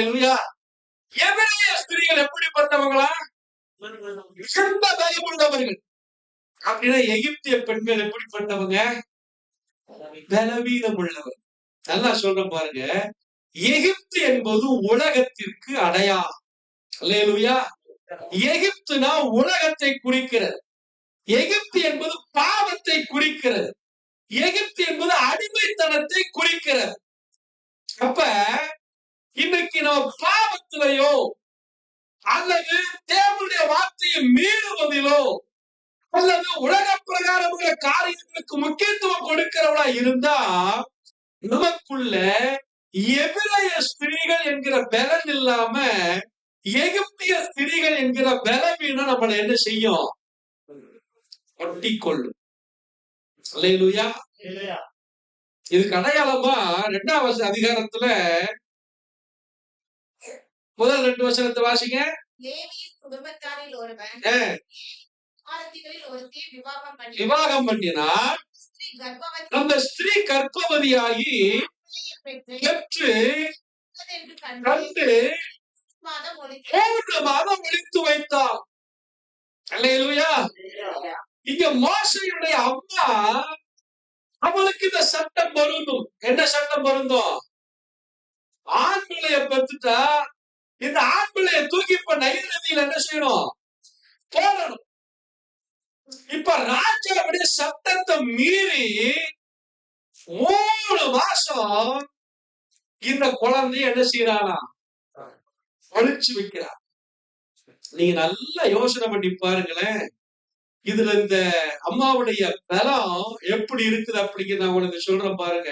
எபிரேய ஸ்திரீகள் எப்படிப்பட்டவங்களா? மிகுந்த பயமுள்ளவர்கள். அப்படின்னா எகிப்திய பெண்கள் எப்படிப்பட்டவங்க? பலவீனம் உள்ளவர். நல்லா சொல்ற பாருங்க. எகிப்து என்பது உலகத்திற்கு அடையாளம். அல்லேலூயா. எகிப்துனா உலகத்தை குறிக்கிறது. எகிப்து என்பது பாவத்தை குறிக்கிறது. எகிப்து என்பது அடிமைத்தனத்தை குறிக்கிறது. அப்ப இன்னைக்கு நம்ம பாவத்திலேயோ அல்லது தேவனுடைய வார்த்தையை மீறுவதிலோ அல்லது உலக பிரகாரமுள்ள காரியங்களுக்கு முக்கியத்துவம் கொடுக்கிறவளா இருந்தா நமக்குள்ள எபிரேய ஸ்திரீகள் என்கிற பலன் இல்லாம எகிப்திய ஸ்திரீகள் என்கிற பலவீனம் நம்மளை என்ன செய்யும்? ஒட்டிக்கொள்ளும். அல்லேலூயா. இதுக்கு அடையாளமா 2வது அதிகாரத்துல முதல் 2 வசனத்தை வாசிங்க. குடும்பத்தாரில் ஒருவன் விவாகம் பண்ணினார். அந்த ஸ்திரீ கர்ப்பவதியாகி பெற்று கண்டு 3 மாதம் ஒளித்து வைத்தார். அல்லேலூயா. இங்க மோசேயுடைய அம்மா அவளுக்கு இந்த சட்டம் பொருந்தும். என்ன சட்டம் பொருந்தும்? ஆண் பிள்ளைய பெற்றுட்டா இந்த ஆண் பிள்ளைய தூக்கி இப்ப நைல் நதியில என்ன செய்யணும்? போடணும். இப்ப ராஜாவுடைய சட்டத்தை மீறி 3 மாசம் இந்த குழந்தைய என்ன செய்யறானா? ஒழிச்சு வைக்கிறார். நீங்க நல்லா யோசனை பண்ணி பாருங்களேன். இதுல இந்த அம்மாவுடைய பலம் எப்படி இருக்குது அப்படிங்கிற நான் உங்களுக்கு சொல்றேன் பாருங்க.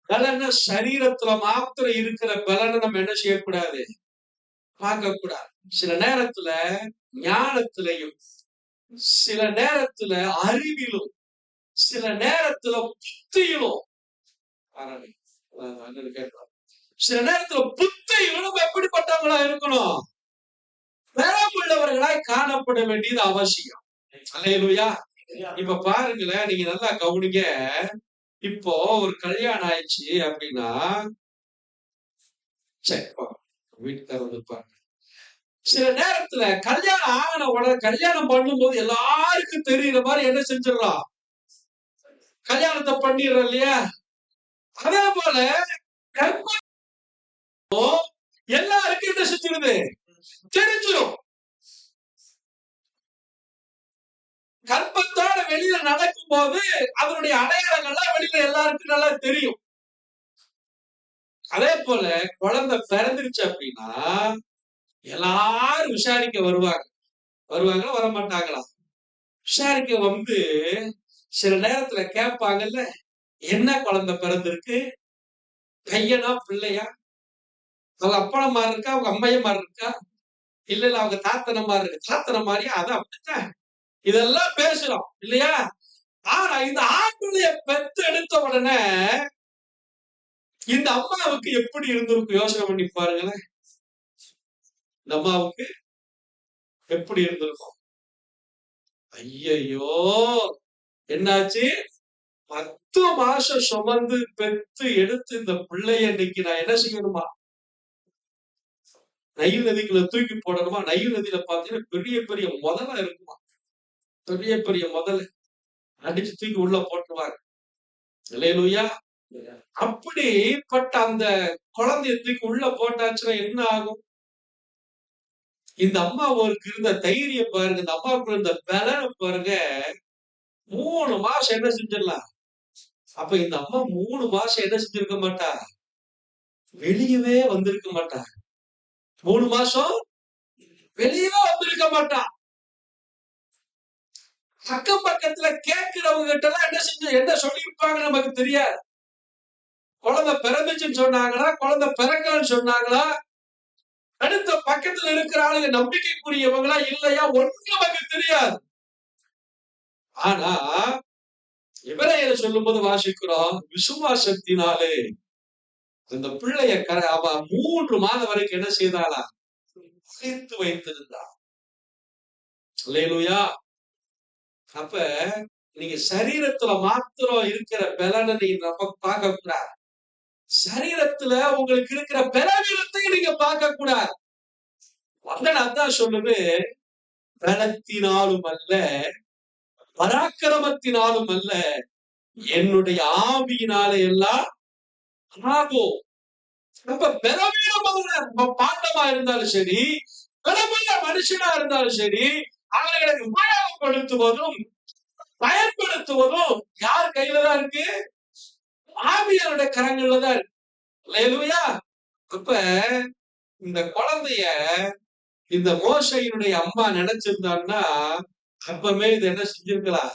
பலன சரீரத்துல மாத்திரம் இருக்கிற பலனை நம்ம என்ன செய்யக்கூடாது? பார்க்க கூடாது. சில நேரத்துல ஞானத்திலையும், சில நேரத்துல அறிவிலும், சில நேரத்துல புத்தியிலும், சில நேரத்துல புத்தியிலும் நம்ம எப்படிப்பட்டவங்களா இருக்கணும்? பலம் உள்ளவர்களாய் காணப்பட வேண்டியது அவசியம். அல்லேலூயா. இப்ப பாருங்களேன், நீங்க நல்லா கவனிங்க. இப்போ ஒரு கல்யாணம் ஆயிடுச்சு அப்படின்னா, சரி வீட்டுக்காரர் வந்துருப்பாங்க. சில நேரத்துல கல்யாணம் ஆகின உடனே கல்யாணம் பண்ணும்போது எல்லாருக்கும் தெரியுற மாதிரி என்ன செஞ்சிடறோம்? கல்யாணத்தை பண்ணிடுறோம் இல்லையா? அதே போல கர்ப்பம் எல்லாருக்கும் என்ன செஞ்சிருது? தெரிஞ்சிடும். கர்ப்பத்தோட வெளியில நடக்கும் போது அதனுடைய அடையாளங்கள்லாம் வெளியில எல்லாருக்கும் நல்லா தெரியும். அதே போல குழந்தை பிறந்துருச்சு அப்படின்னா எல்லாரும் விசாரிக்க வருவாங்க. வருவாங்களா வர மாட்டாங்களா? விசாரிக்க வந்து சில நேரத்துல கேட்பாங்கல்ல, என்ன குழந்தை பிறந்திருக்கு? பையனா பிள்ளையா? அவங்க அப்பன மாதிரி இருக்கா? அவங்க அம்மைய மாதிரி இருக்கா? இல்ல அவங்க தாத்தன மாதிரி இருக்கு. தாத்தன மாதிரியா? அதான் அப்படித்தான். இதெல்லாம் பேசுறோம் இல்லையா? ஆனா இந்த ஆண்பிள்ளைய பெத்து எடுத்த உடனே இந்த அம்மாவுக்கு எப்படி இருந்திருக்கும்? யோசனை பண்ணி பாருங்களேன். இந்த அம்மாவுக்கு எப்படி இருந்திருக்கும்? ஐயையோ, என்னாச்சு? 10 மாசம் சுமந்து பெத்து எடுத்து இந்த பிள்ளைய இன்னைக்கு நான் என்ன செய்யணுமா? நைல் நதிக்குள்ள தூக்கி போடணுமா? நைல் நதியில பாத்தீங்கன்னா பெரிய பெரிய முதலா இருக்குமா? பெரிய பெரிய முதல் அடிச்சு தூக்கி உள்ள போட்டுருவாங்க. அல்லேலூயா. அப்படிப்பட்ட அந்த குழந்தைய தூக்கி உள்ள போட்டாச்சுன்னா என்ன ஆகும்? இந்த அம்மாவுக்கு இருந்த தைரியம் பாருங்க, இந்த அம்மாவுக்கு இருந்த பலனை பாருங்க. 3 மாசம் என்ன செஞ்சிடலாம்? அப்ப இந்த அம்மா 3 மாசம் என்ன செஞ்சிருக்க மாட்டா? வெளியவே வந்திருக்க மாட்டா. 3 மாசம் வெளியவே வந்திருக்க மாட்டா. அக்கம் பக்கத்துல கேட்கிறவங்க கிட்ட எல்லாம் என்ன சொல்லியிருப்பாங்க நமக்கு தெரியாது. குழந்தை பிறந்துச்சுன்னு சொன்னாங்களா? குழந்தை பிறக்கலன்னு சொன்னாங்களா? அடுத்த பக்கத்துல இருக்கிற ஆளுங்க நம்பிக்கைக்குரியவங்களா இல்லையா? ஒன்றும் நமக்கு தெரியாது. ஆனா எபிரேயர் சொல்லும் போது வாசிக்கிறோம், விசுவாசத்தினாலே இந்த பிள்ளைய அவ 3 மாதம் வரைக்கும் என்ன செய்தாளா? சேர்த்து வைத்திருந்தா. அல்லேலூயா. அப்ப நீங்க சரீரத்துல மாத்திரம் இருக்கிற பலனை நீங்க நம்ம பார்க்க கூடாது. சரீரத்துல உங்களுக்கு இருக்கிற பலவீனத்தையும் நீங்க பார்க்க கூடாது. அதான் சொல்லுது, பலத்தினாலும் அல்ல, பராக்கிரமத்தினாலும் அல்ல, என்னுடைய ஆவியினாலே எல்லாம் ஆகும். நம்ம பலவீனமான பாண்டமா இருந்தாலும் சரி, பலமுள்ள மனுஷனா இருந்தாலும் சரி, அவர்களை உபயோகப்படுத்துவதும் பயன்படுத்துவதும் யார் கையில தான் இருக்கு? ஆவியாருடைய கரங்கள்ல தான் இருக்கு. அல்லேலூயா. அப்ப இந்த குழந்தைய இந்த மோசையினுடைய அம்மா நினைச்சிருந்தான்னா அப்பமே இது என்ன செஞ்சிருக்கலாம்?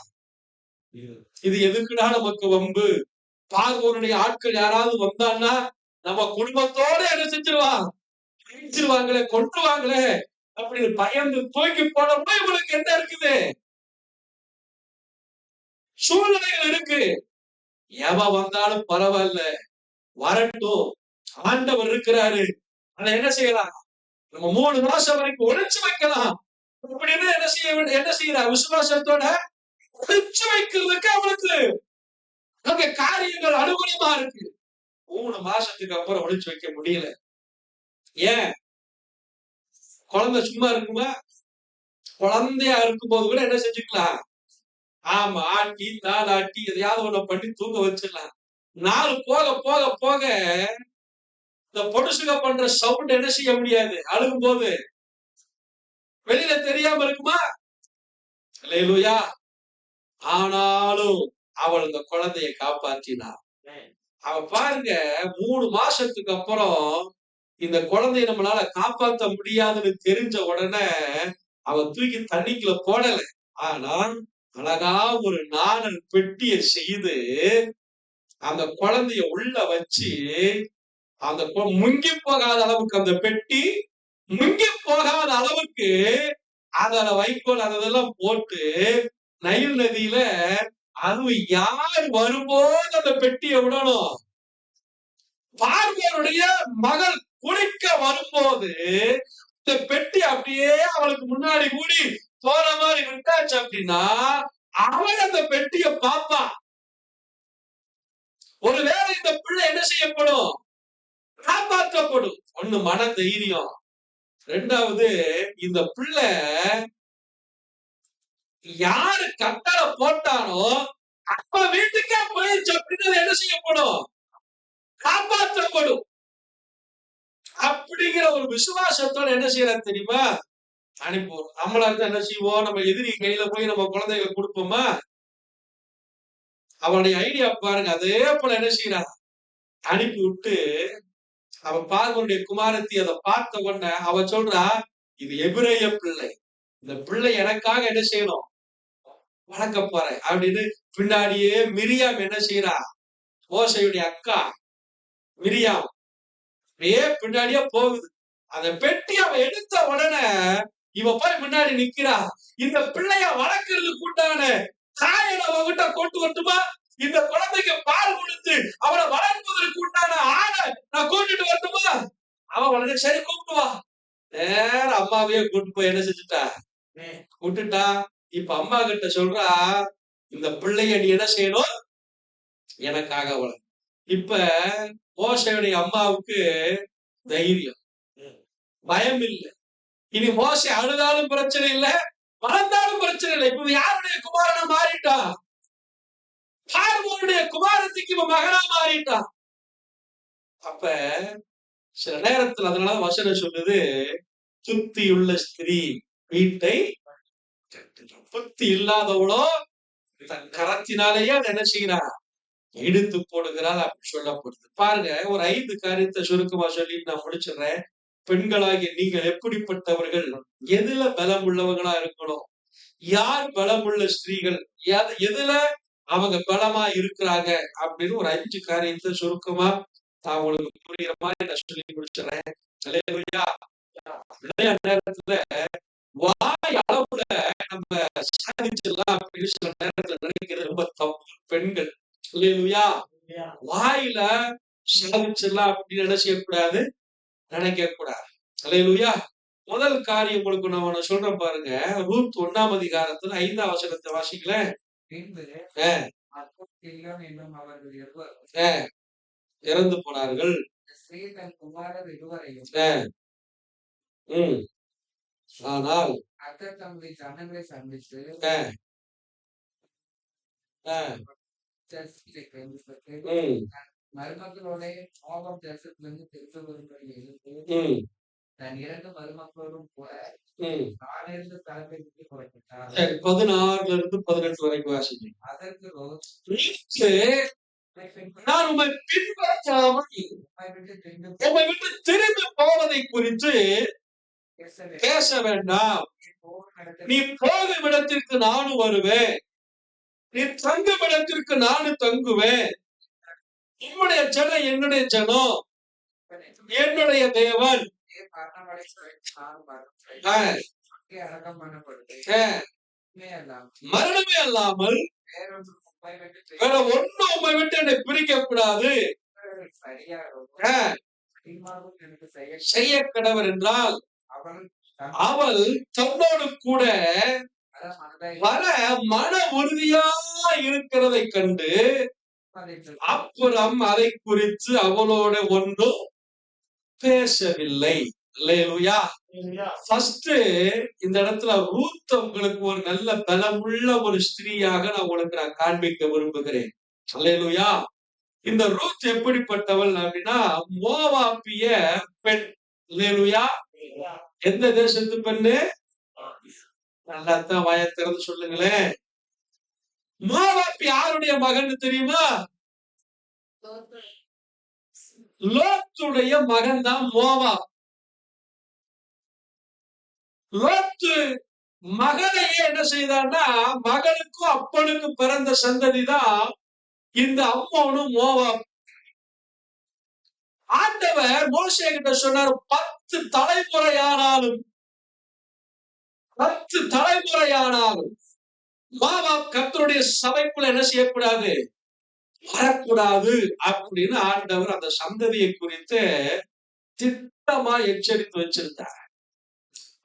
இது எதுக்குடா நமக்கு வம்பு? பார்வோனுடைய ஆட்கள் யாராவது வந்தான்னா நம்ம குடும்பத்தோட என்ன செஞ்சிருவான்? அழிச்சிருவாங்களே, கொன்றுவாங்களே அப்படின்னு பயந்து தூக்கி போனப்ப இவளுக்கு என்ன இருக்குது? சூழ்நிலைகள் இருக்கு. எவன் வந்தாலும் பரவாயில்ல, வரட்டும், ஆண்டவர் இருக்கிறாரு, அதை என்ன செய்யலாம்? நம்ம 3 மாசம் வரைக்கும் ஒழிச்சு வைக்கலாம் அப்படின்னு என்ன செய்யறா? விசுவாசத்தோட ஒழிச்சு வைக்கிறதுக்கு அவளுக்கு அங்க காரியங்கள் அனுகூலமா இருக்கு. 3 மாசத்துக்கு அப்புறம் ஒழிச்சு வைக்க முடியல. ஏன்? குழந்தை சும்மா இருக்குமா? குழந்தையா இருக்கும்போது கூட என்ன செஞ்சுக்கலாம்? ஆமா, ஆட்டி தாளாட்டி எதையாவது ஒண்ணு பண்ணி தூங்க வச்சிடலாம். நாள் போக போக போக இந்த பொடுசுக பண்ற சவுண்ட் என்ன செய்ய முடியாது? அழுகும் போது வெளியில தெரியாம இருக்குமா? அல்லேலூயா. ஆனாலும் அவள் இந்த குழந்தைய காப்பாற்றினாள். அவ பாருங்க, 3 மாசத்துக்கு அப்புறம் இந்த குழந்தைய நம்மளால காப்பாற்ற முடியாதுன்னு தெரிஞ்ச உடனே அவ தூக்கி தண்ணிக்குள்ள போடல. ஆனா அழகா ஒரு நாணல் பெட்டிய செய்து அந்த குழந்தைய உள்ள வச்சு, அந்த முங்கி போகாத அளவுக்கு அந்த பெட்டி முங்கி போகாத அளவுக்கு அதுல வைக்கோல் அதெல்லாம் போட்டு நைல் நதியில அது யார் வரும்போது அந்த பெட்டியை விடணும். பார்வோனுடைய மகள் குளிக்க வரும்போது இந்த பெட்டி அப்படியே அவளுக்கு முன்னாடி கூடி போற மாதிரி விட்டாச்சு அப்படின்னா அவன் அந்த பெட்டியை பார்ப்பான். ஒருவேளை இந்த பிள்ளை என்ன செய்யப்படும்? காப்பாற்றப்படும். ஒண்ணு மன தைரியம். 2வது இந்த பிள்ளை யாரு கட்டளை போட்டானோ அப்ப வீட்டுக்கே போயிடுச்சு அப்படின்னு என்ன செய்யப்படும்? காப்பாற்றப்படும். அப்படிங்கிற ஒரு விசுவாசத்தோட என்ன செய்யறது தெரியுமா? அனுப்புவோம். நம்மளா இருந்தா என்ன செய்வோம்? நம்ம எதிரி கையில போய் நம்ம குழந்தைகளை கொடுப்போமா? அவனுடைய ஐடியா பாருங்க. அதே போல என்ன செய்யறான்? அனுப்பி விட்டு அவன் பார்வனுடைய குமாரத்தி அதை பார்த்த உடனே அவ சொல்றா, இது எபிரேய பிள்ளை, இந்த பிள்ளை எனக்காக என்ன செய்யணும்? வளர்க்க போறேன் அப்படின்னு பின்னாடியே மிரியாம் என்ன செய்யறா? மோசையுடைய அக்கா மிரியாம் அப்படியே பின்னாடியே போகுது. அந்த பெட்டி அவன் எடுத்த உடனே இவ போய் முன்னாடி நிக்கிறா. இந்த பிள்ளைய வளர்க்கறதுக்கு உண்டான தாயை அவகிட்ட கொண்டு வரட்டுமா? இந்த குழந்தைக்கு பால் கொடுத்து அவனை வளர்ப்பதற்கு உண்டான ஆளை நான் கூட்டிட்டு வரட்டுமா? அவன் உடனே சரி கூப்பிட்டு வா. நேர அம்மாவையே கூட்டு போய் என்ன செஞ்சுட்டா? விட்டுட்டா. இப்ப அம்மா கிட்ட சொல்றா, இந்த பிள்ளைய நீ என்ன செய்யணும்? எனக்காக வள. இப்ப மோசையுடைய அம்மாவுக்கு தைரியம், பயம் இல்லை. இனி மோசை அழுதாலும் பிரச்சனை இல்லை, வளர்ந்தாலும் பிரச்சனை இல்லை. இப்ப யாருடைய குமாரனா மாறிட்டான்? பார்வோனுடைய குமாரத்துக்கு இவன் மகனா மாறிட்டான். அப்ப சில நேரத்துல அதனால வசனம் சொல்லுது, சுத்தியுள்ள ஸ்திரீ வீட்டை புத்தி இல்லாதவளோ தன் கரத்தினாலேயே அதை என்ன செய்கிறார்? எடுத்து போடுகிறாள் அப்படி சொல்லப்படுது. பாருங்க, ஒரு 5 காரியத்தை சுருக்கமா சொல்லிட்டு நான் முடிச்சிடுறேன். பெண்களாகிய நீங்கள் எப்படிப்பட்டவர்கள்? எதுல பலம் உள்ளவங்களா இருக்கணும்? யார் பலமுள்ள ஸ்திரீகள்? எதுல அவங்க பலமா இருக்கிறாங்க அப்படின்னு ஒரு 5 காரியத்தை சுருக்கமா நான் உங்களுக்கு புரியுற மாதிரி நான் சொல்லி முடிச்சிடுறேன். நேரத்துல வாய் அளவுல நம்ம சாதிச்சிடலாம் அப்படின்னு சில நேரத்துல நினைக்கிறது ரொம்ப தப்பு. பெண்கள் இல்லையா? வாயில சாதிச்சிடலாம் அப்படின்னு என்ன செய்யக்கூடாது? நினைக்க கூடாது. அல்லேலூயா. முதல் காரியம் உங்களுக்கு நான் சொல்றேன் பாருங்க. ரூத் 1ஆம் அதிகாரத்துல 5ஆம் வசனத்தை வாசிக்கல. இறந்து போனார்கள். ஸ்ரீ தன் குமாரர் இருவரையும் அஹ் உம் ஆனால் கர்த்தர் தம்முடைய ஜனங்களை சந்தித்து அஹ் அஹ் தேசத்தை கைவிட்டு உம் மருமக்களோட மோகம் தேசத்திலிருந்து திரும்ப வரும்படி எழுந்து உம் தன் இரண்டு மருமக்களோடும் கூட உம் நாளிலிருந்து தலைமை விட்டு புறப்பட்டார். 16 வரைக்கும் வாசிங்க. அதற்கு லோத், நான் உம்மை பின்பற்றாமல் உம்மை விட்டு திரும்பி உம்மை விட்டு திரும்பி போவதை குறித்து பேசவே பேச வேண்டாம். போகும் இடத்தில் நீ போகும் இடத்திற்கு நானும் வருவேன், நீ தங்கும் இடத்திற்கு நானும் தங்குவேன். உம்முடைய ஜனம் என்னுடைய ஜனம், என்னுடைய தேவன். மரணமடை நான் அஹ் அடக்கம் பண்ணப்படுது அஹ் மரணமே அல்லாமல் வேறொன்று உம்மை விட்டு வேற ஒண்ணும் உம்மை விட்டு என்னை பிரிக்க கூடாது. சரியாகவும் அஹ் தீர்மானமும் எனக்கு செய்ய செய்ய கடவர் என்றால் அவள் அவள் தன்னோடு கூட மனதை வர மன உறுதியா இருக்கிறதை கண்டு அப்புறம் அதை குறித்து அவளோட ஒன்றும் பேசவில்லை. அல்லேலூயா. ஃபர்ஸ்ட் இந்த இடத்துல ரூத் உங்களுக்கு ஒரு நல்ல பலமுள்ள ஒரு ஸ்திரீயாக நான் உங்களுக்கு காண்பிக்க விரும்புகிறேன். அல்லேலூயா. இந்த ரூத் எப்படிப்பட்டவள் அப்படின்னா மோவாபிய பெண். அல்லேலூயா. எந்த தேசத்து பெண்ணு? நல்லாத்தான் வாயை திறந்து சொல்லுங்களேன். மோவாப் யாருடைய மகன் தெரியுமா? லோத்துடைய மகன் தான் மோவாப். லோத்து மகனையே என்ன செய்தான்னா, மகனுக்கும் அப்பனுக்கும் பிறந்த சந்ததி தான் இந்த அம்மோனும் மோவாப். ஆண்டவர் மோசே கிட்ட சொன்னார், 10 தலைமுறையானாலும் மோவாப் கர்த்தருடைய சபைக்குள்ள என்ன செய்யக்கூடாது, வரக்கூடாது அப்படின்னு ஆண்டவர் அந்த சந்ததியை குறித்து திட்டமா எச்சரித்து வச்சிருந்தார்.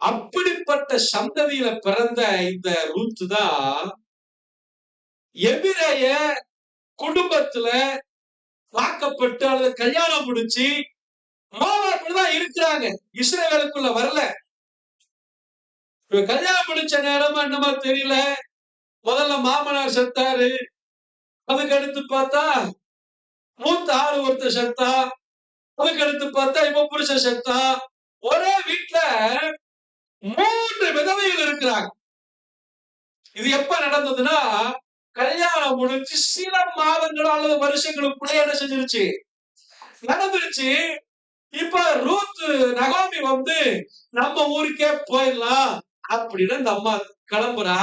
அப்படிப்பட்ட சந்ததியில பிறந்த இந்த ரூத் தான் எபிரேய குடும்பத்துல வாக்கப்பட்டு அல்லது கல்யாணம் முடிச்சு மோவாப்தான் இருக்கிறாங்க, இஸ்ரவேலுக்குள்ள வரல. கல்யாணம் முடிச்ச நேரமா என்னமா தெரியல. முதல்ல மாமனார் செத்தாரு, அதுக்கு அடுத்து பார்த்தா மூத்த ஆறு ஒருத்தர் செத்தா, அதுக்கு அடுத்து பார்த்தா இப்ப புருஷன் செத்தா. ஒரே வீட்டுல 3 விதவைகள் இருக்கிறாங்க. இது எப்ப நடந்ததுன்னா, கல்யாணம் முடிஞ்சு சில மாதங்கள் அல்லது வருஷங்களுக்குள்ள என்ன செஞ்சிருச்சு, நடந்துருச்சு. இப்ப ரூத் நகோமி வந்து நம்ம ஊருக்கே போயிடலாம் அப்படின்னு அந்த அம்மா கிளம்புறா.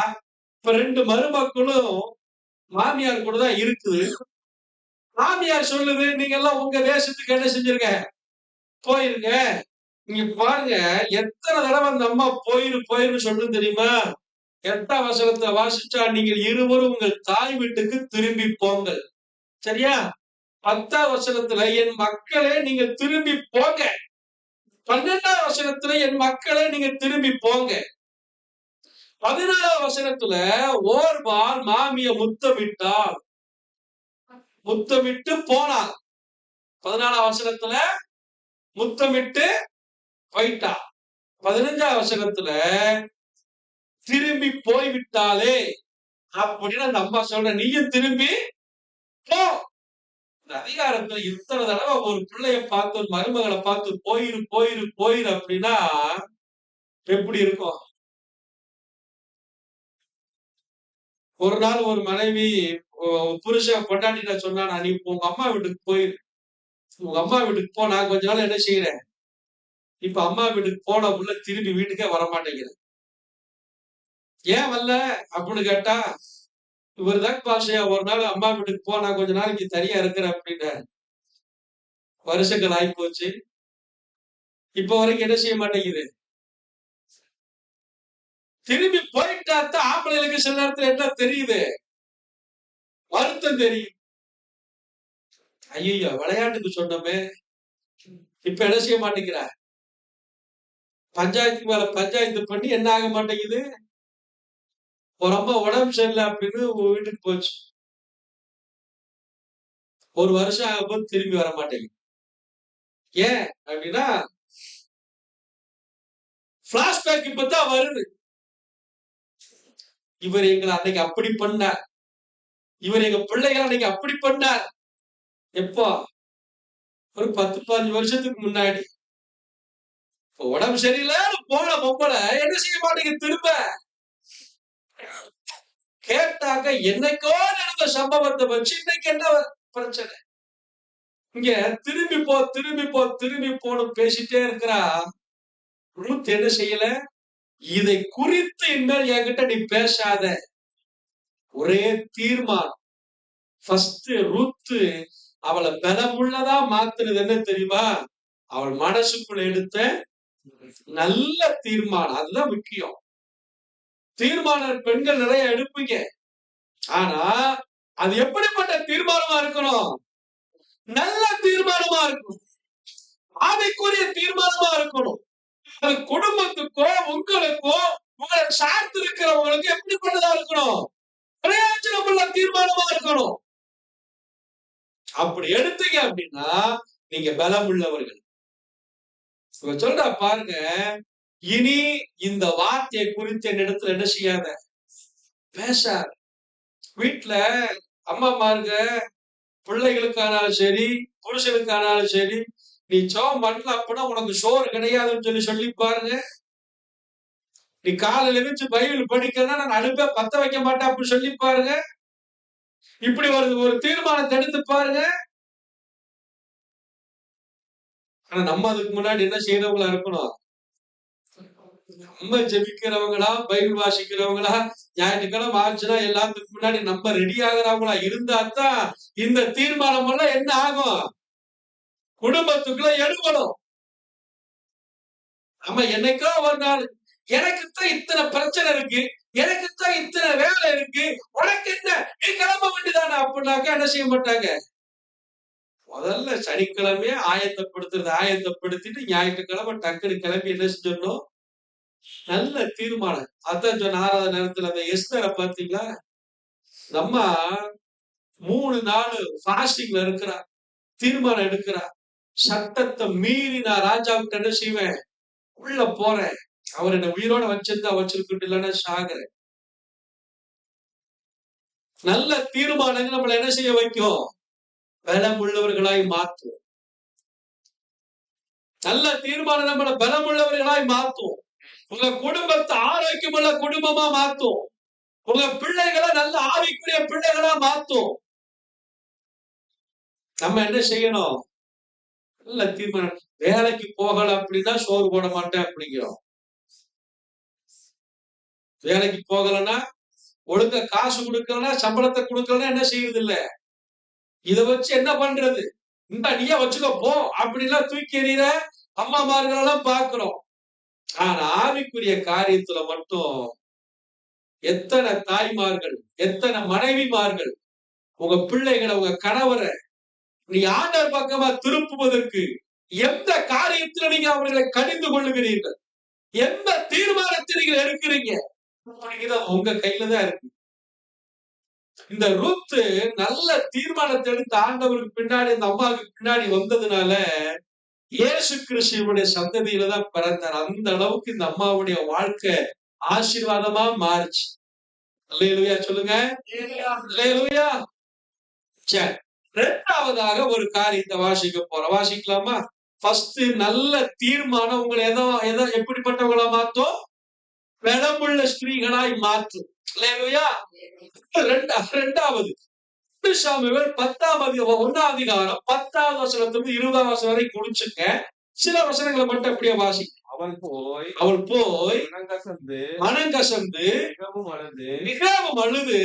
இப்ப 2 மருமக்களும் மாமியார் கூட தான் இருக்குது. மாமியார் சொல்லுது, நீங்க எல்லாம் உங்க தேசத்துக்கு என்ன செஞ்சிருங்க, போயிருங்க. நீங்க பாருங்க எத்தனை தடவை அந்த அம்மா போயிரு சொல்லுன்னு தெரியுமா? 8ஆம் வசனத்தை வாசிச்சா, நீங்கள் இருவரும் உங்கள் தாய் வீட்டுக்கு திரும்பி போங்கள். சரியா? 10ஆம் வசனத்துல என் மக்களே நீங்க திரும்பி போங்க. 12ஆம் வசனத்துல என் மக்களே நீங்க திரும்பி போங்க. 14ஆம் வசனத்துல ஓர்பால் மாமிய முத்தமிட்டு போனாள். 14ஆம் வசனத்துல முத்தமிட்டு போயிட்டா. 15ஆம் வசனத்துல திரும்பி போய்விட்டாலே அப்படின்னு அந்த அம்மா சொல்ற, நீயும் திரும்பி போ. இந்த அதிகாரத்துல இத்தனை தடவை ஒரு பிள்ளைய பார்த்து, ஒரு மருமகளை பார்த்து போயிரு அப்படின்னா எப்படி இருக்கும்? ஒரு நாள் ஒரு மனைவி புருஷன் பொண்டாட்டிட்ட சொன்னா, நீ உங்க அம்மா வீட்டுக்கு போயிரு, உங்க அம்மா வீட்டுக்கு போ, நான் கொஞ்ச நாள் என்ன செய்யறேன், இப்ப அம்மா வீட்டுக்கு போன புள்ள திரும்பி வீட்டுக்கே வரமாட்டேங்கிறேன். ஏன் வரல அப்படின்னு கேட்டா, இவருதான் பாஷையா ஒரு நாள் அம்மா வீட்டுக்கு போ, நான் கொஞ்ச நாளைக்கு தனியா இருக்கிறேன் அப்படின்னு. வருஷங்கள் ஆகி போச்சு, இப்ப வரைக்கும் என்ன செய்ய மாட்டேங்குது. திரும்பி போயிட்டாத்தான் ஆம்பளைகளுக்கு சில நேரத்துல என்ன தெரியுது, வருத்தம் தெரியும். ஐயோ விளையாட்டுக்கு சொன்னோமே, இப்ப என்ன செய்ய மாட்டேங்கிற, பஞ்சாயத்துக்கு மேல பஞ்சாயத்து பண்ணி என்ன ஆக மாட்டேங்குது. ஒரு அம்மா உடம்பு சரியில்லை அப்படின்னு வீட்டுக்கு போச்சு. ஒரு வருஷம் ஆகும்போது திரும்பி வர மாட்டேங்குது. ஏன் அப்படின்னா பிளாஷ்பேக் இப்பதான் வருது. இவர் எங்களை அன்னைக்கு அப்படி பண்ணார், இவர் எங்க பிள்ளைகளை அன்னைக்கு அப்படி பண்ணார். எப்போ? ஒரு 10-15 வருஷத்துக்கு முன்னாடி. உடம்பு சரியில்லைன்னு போன பொம்பளை என்ன செய்ய மாட்டேங்குது? திரும்ப கேட்டாக்க என்னைக்கோ நடந்த சம்பவத்தை வச்சு இன்னைக்கு என்ன பிரச்சனை? இங்க திரும்பி போ திரும்பி போ திரும்பி போன்னு பேசிட்டே இருக்கிறா. ரூத் என்ன செய்யல? இதை குறித்து இனிமேல் என்கிட்ட நீ பேசாத. ஒரே தீர்மானம். ஃபர்ஸ்ட் ரூத் அவளை பலமுள்ளதா மாத்துறது என்ன தெரியுமா? அவள் மனசுக்குள்ள எடுத்த நல்ல தீர்மானம். அதுதான் முக்கியம். தீர்மானம் பெண்கள் நிறைய எடுப்பீங்க. ஆனா அது எப்படிப்பட்ட தீர்மானமா இருக்கணும்? நல்ல தீர்மானமா இருக்கணும். ஆவிக்குரிய தீர்மானமா இருக்கணும். அது குடும்பத்துக்கோ உங்களுக்கோ உங்களை சார்ந்து இருக்கிறவங்களுக்கு எப்படிப்பட்டதா இருக்கணும்? பிரயோஜனமுள்ள தீர்மானமா இருக்கணும். அப்படி எடுத்தீங்க அப்படின்னா நீங்க பலம் உள்ளவர்கள். சொல்றா பாருங்க, இனி இந்த வார்த்தையை குறித்து என்னிடத்துல என்ன செய்யாத, பேசாத. வீட்டுல அம்மாமாருங்க பிள்ளைகளுக்கானாலும் சரி புருஷனுக்கானாலும் சரி, நீ ஜெபம் பண்ணல அப்படின்னா உனக்கு சோறு கிடையாதுன்னு சொல்லி பாருங்க. நீ காலையில எழுந்து பைபிள் படிக்கிறதா நான் அடுப்பே பத்த வைக்க மாட்டேன் அப்படின்னு சொல்லி பாருங்க. இப்படி ஒரு தீர்மானத்தை எடுத்து பாருங்க. ஆனா நம்ம அதுக்கு முன்னாடி என்ன செய்யறவங்களா இருக்கணும்? நம்ம ஜெபிக்கிறவங்களா, பைபிள் வாசிக்கிறவங்களா, ஞாயிற்றுக்கிழமை ஆச்சுன்னா எல்லாத்துக்கு முன்னாடி நம்ம ரெடி ஆகுறவங்களா இருந்தா தான் இந்த தீர்மானம் எல்லாம் என்ன ஆகும்? குடும்பத்துக்குள்ள எடுபடும். நம்ம என்னைக்கோ ஒரு நாள் எனக்குத்தான் இத்தனை பிரச்சனை இருக்கு, எனக்குத்தான் இத்தனை வேலை இருக்கு, உனக்கு என்ன, நீ கிளம்ப வேண்டியதானே அப்படின்னாக்கா என்ன செய்ய மாட்டாங்க. முதல்ல சனிக்கிழமையே ஆயத்தப்படுத்திட்டு ஞாயிற்றுக்கிழமை டக்குனு கிளம்பி என்ன செஞ்சிடணும்? நல்ல தீர்மானம். அதான் சொன்ன 6வது நேரத்துல அந்த எஸ்தரை பாத்தீங்களா? நம்ம 3 நாள் ஃபாஸ்டிங்ல இருக்கிறா, தீர்மானம் எடுக்கிறா. சட்டத்தை மீறி நான் ராஜாவுக்கு என்ன செய்வேன்? உள்ள போறேன். அவர் என்ன உயிரோட வச்சிருந்தா வச்சிருக்கட்டும், இல்லைன்னா சாகுறேன். நல்ல தீர்மானங்கள் நம்மளை என்ன செய்ய வைக்கும்? பலம் உள்ளவர்களாய் மாற்றும். நல்ல தீர்மானம் நம்மளை பலம் உள்ளவர்களாய் மாற்றும். உங்க குடும்பத்தை ஆரோக்கியமுள்ள குடும்பமா மாற்றும். உங்க பிள்ளைகளை நல்ல ஆவிக்குரிய பிள்ளைகளா மாற்றும். நம்ம என்ன செய்யணும்? நல்ல தீர்மானம். வேலைக்கு போகல அப்படின்னா சோறு போட மாட்டேன் அப்படிங்கிறோம். வேலைக்கு போகலன்னா, ஒழுங்க காசு கொடுக்கலன்னா, சம்பளத்தை கொடுக்கலன்னா என்ன செய்யறது இல்ல. இத வச்சு என்ன பண்றது? இந்த நீயே வச்சுக்கோ போ அப்படின்னா தூக்கி எறிகிற அம்மாமார்கள் எல்லாம் பாக்குறோம். ஆனா ஆவிக்குரிய காரியத்துல மட்டும் எத்தனை தாய்மார்கள், எத்தனை மனைவிமார்கள் உங்க பிள்ளைகளை, உங்க கணவரை நீ ஆண்டவர் பக்கமா திருப்புவதற்கு எந்த காரியத்துல நீங்க அவர்களை கடிந்து கொள்ளுகிறீர்கள், எந்த தீர்மானத்தை நீங்கள் எடுக்கிறீங்க, உங்க கையில தான் இருக்கு. இந்த ரூத் நல்ல தீர்மானத்தை எடுத்து ஆண்டவருக்கு பின்னாடி, இந்த அம்மாவுக்கு பின்னாடி வந்ததுனால இயேசு கிறிஸ்துவுடைய சந்ததியில தான் பிறந்தார். அந்த அளவுக்கு இந்த அம்மாவுடைய வாழ்க்கை ஆசீர்வாதமா மாறுச்சு. அல்லேலூயா சொல்லுங்க. அல்லேலூயா. சரி, 2வதாக ஒரு காரியத்தை வாசிக்க போறோம். வாசிக்கலாமா? ஃபர்ஸ்ட் நல்ல தீர்மானம் உங்களை எதோ எப்படிப்பட்டவங்களா மாத்தும்? பலமுள்ள ஸ்திரீகளாய் மாற்றும். அல்லேலூயா. 2வது சாமுவேல் 1ஆம் அதிகாரம் 10வது வசனத்திலிருந்து 20ஆம் வசனம் வரை குடிச்சுங்க. சில வசனங்களை மட்டும் அப்படியே வாசிக்க. அவள் போய் மனங்கசந்து மிகவும் அழுது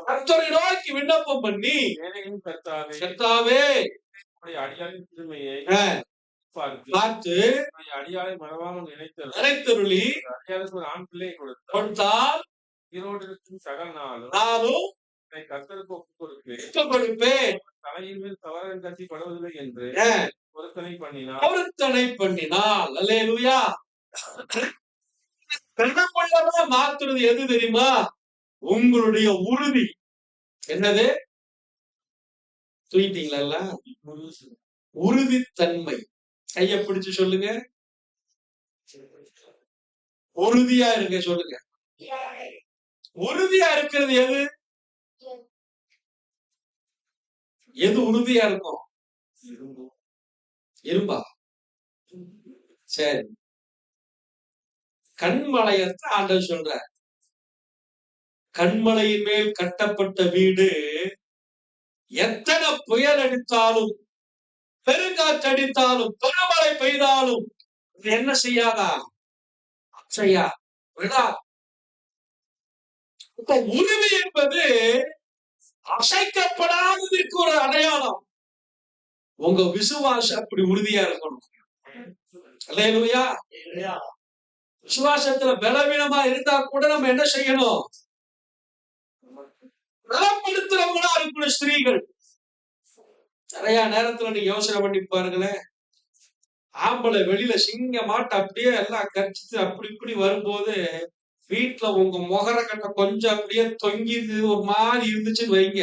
கர்த்தரை நோக்கி விண்ணப்பம் பண்ணி, கர்த்தாவே பார்த்து அடியாளை மறவாமல் நினைத்தருளி ஆண் பிள்ளையை கொடுத்தால் சகல நானும் கர்த்தருக்கு ஒப்புக் கொடுப்பேன். தலையின் மேல் தவறன் கட்டி படுவதில்லை என்று பொருத்தனை பண்ணினாள். அல்லேலூயா. பெருமைக்குள்ளவா மாத்துறது எது தெரியுமா? உங்களுடைய உறுதி. என்னது? தூக்கிட்டீங்களா எல்லாம்? உறுதித்தன்மை. கைய பிடிச்சு சொல்லுங்க. உறுதியா இருங்க சொல்லுங்க. உறுதியா இருக்கிறது எது? எது உறுதியா இருக்கும்? இரும்பா? சரி. கண்மலையத்த ஆண்டவர் சொல்றார். கண்மலையின் மேல் கட்டப்பட்ட வீடு எத்தனை புயல் அடித்தாலும், பெருங்காற்றடித்தாலும், பெருமழை பெய்தாலும் இது என்ன செய்யாதா? செய்யா விடா. இப்ப உறுதி என்பது அசைக்கப்படாததற்கு ஒரு அடையாளம். உங்க விசுவாசம் அப்படி உறுதியா இருக்கணும். அல்லேலூயா. விசுவாசத்துல பலவீனமா இருந்தா கூட நம்ம என்ன செய்யணும்? பலப்படுத்துறவங்களா இருக்கணும். ஸ்திரீகள் நிறைய நேரத்துல நீங்க யோசனை பண்ணி பாருங்களேன். ஆம்பளை வெளியில சிங்கமாட்ட அப்படியே எல்லாம் கடிச்சிட்டு அப்படி இப்படி வரும்போது வீட்டுல உங்க முகர கட்ட கொஞ்சம் அப்படியே தொங்கிது ஒரு மாதிரி இருந்துச்சுன்னு வைங்க,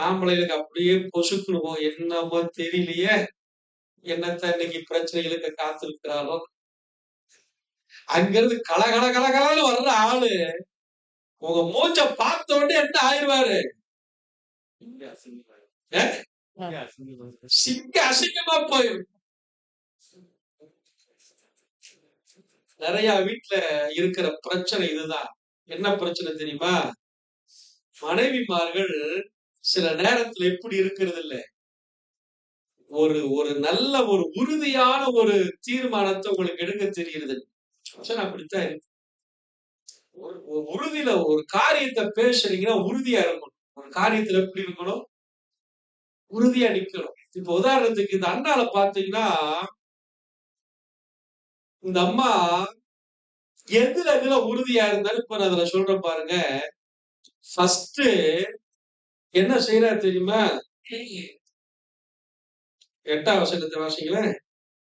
ஆம்பளைகளுக்கு அப்படியே பொசுக்கணும். என்னமோ தெரியலையே, என்னத்த இன்னைக்கு பிரச்சனைகளுக்கு காத்திருக்கிறாரோ. அங்கிருந்து கலகலன்னு வர்ற ஆளு உங்க மூஞ்ச பார்த்த உடனே என்ன ஆயிடுவாரு? சிங்க அசிங்கமா போயிடும். நிறைய வீட்டுல இருக்கிற பிரச்சனை இதுதான். என்ன பிரச்சனை தெரியுமா? மனைவிமார்கள் சில நேரத்துல எப்படி இருக்கிறது இல்ல, ஒரு ஒரு நல்ல ஒரு உறுதியான ஒரு தீர்மானத்தை உங்களுக்கு எடுக்க தெரிகிறது. அப்படித்தான் இருக்கு. உறுதியில ஒரு காரியத்தை பேசுறீங்கன்னா உறுதியா இருக்கணும். ஒரு காரியத்துல எப்படி இருக்கணும்? உறுதியா நிக்கணும். இப்ப உதாரணத்துக்கு இந்த அண்ணால பாத்தீங்கன்னா, இந்த அம்மா எதுல உறுதியா இருந்தாலும் இப்ப நான் அதுல சொல்றேன் பாருங்க. ஃபர்ஸ்ட் என்ன செய்யறா தெரியுமா? 8ஆம் வசனத்தை வாசிங்களேன்.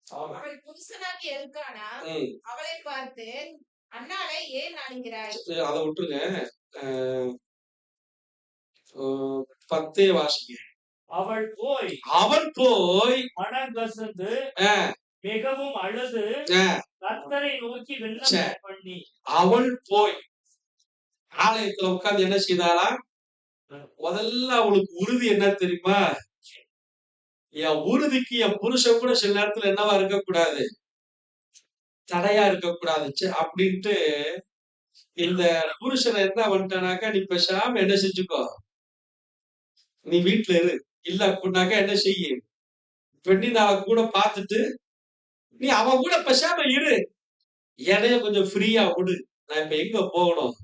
அவள் புருஷனாகிய எல்க்கானா அவளை பார்த்து, அன்னாளை ஏன் அணுகிறாய்? அதை விட்டுருங்க. 10 வாசிங்க. அவள் போய் மனம் கசந்து மிகவும் அழுது கர்த்தரை நோக்கி விண்ணப்பம் பண்ணி, அவள் போய் ஆலயத்துல உட்கார்ந்து என்ன செய்தாளா? முதல்ல அவளுக்கு உறுதி என்ன தெரியுமா? என் உறுதிக்கு என் புருஷன் கூட சில நேரத்துல என்னவா இருக்கக்கூடாது, தடையா இருக்கக்கூடாது அப்படின்ட்டு இந்த புருஷனை என்ன பண்ணிட்டானாக்கா, நீ பேசாம என்ன செஞ்சுக்கோ, நீ வீட்டுல இரு, இல்ல அப்படின்னாக்கா என்ன செய்ய, பெண்ணி நாளை கூட பார்த்துட்டு நீ அவன் கூட பேசாம இரு, என்னைய கொஞ்சம் ஃப்ரீயா விடு, நான் இப்ப எங்க போகணும்?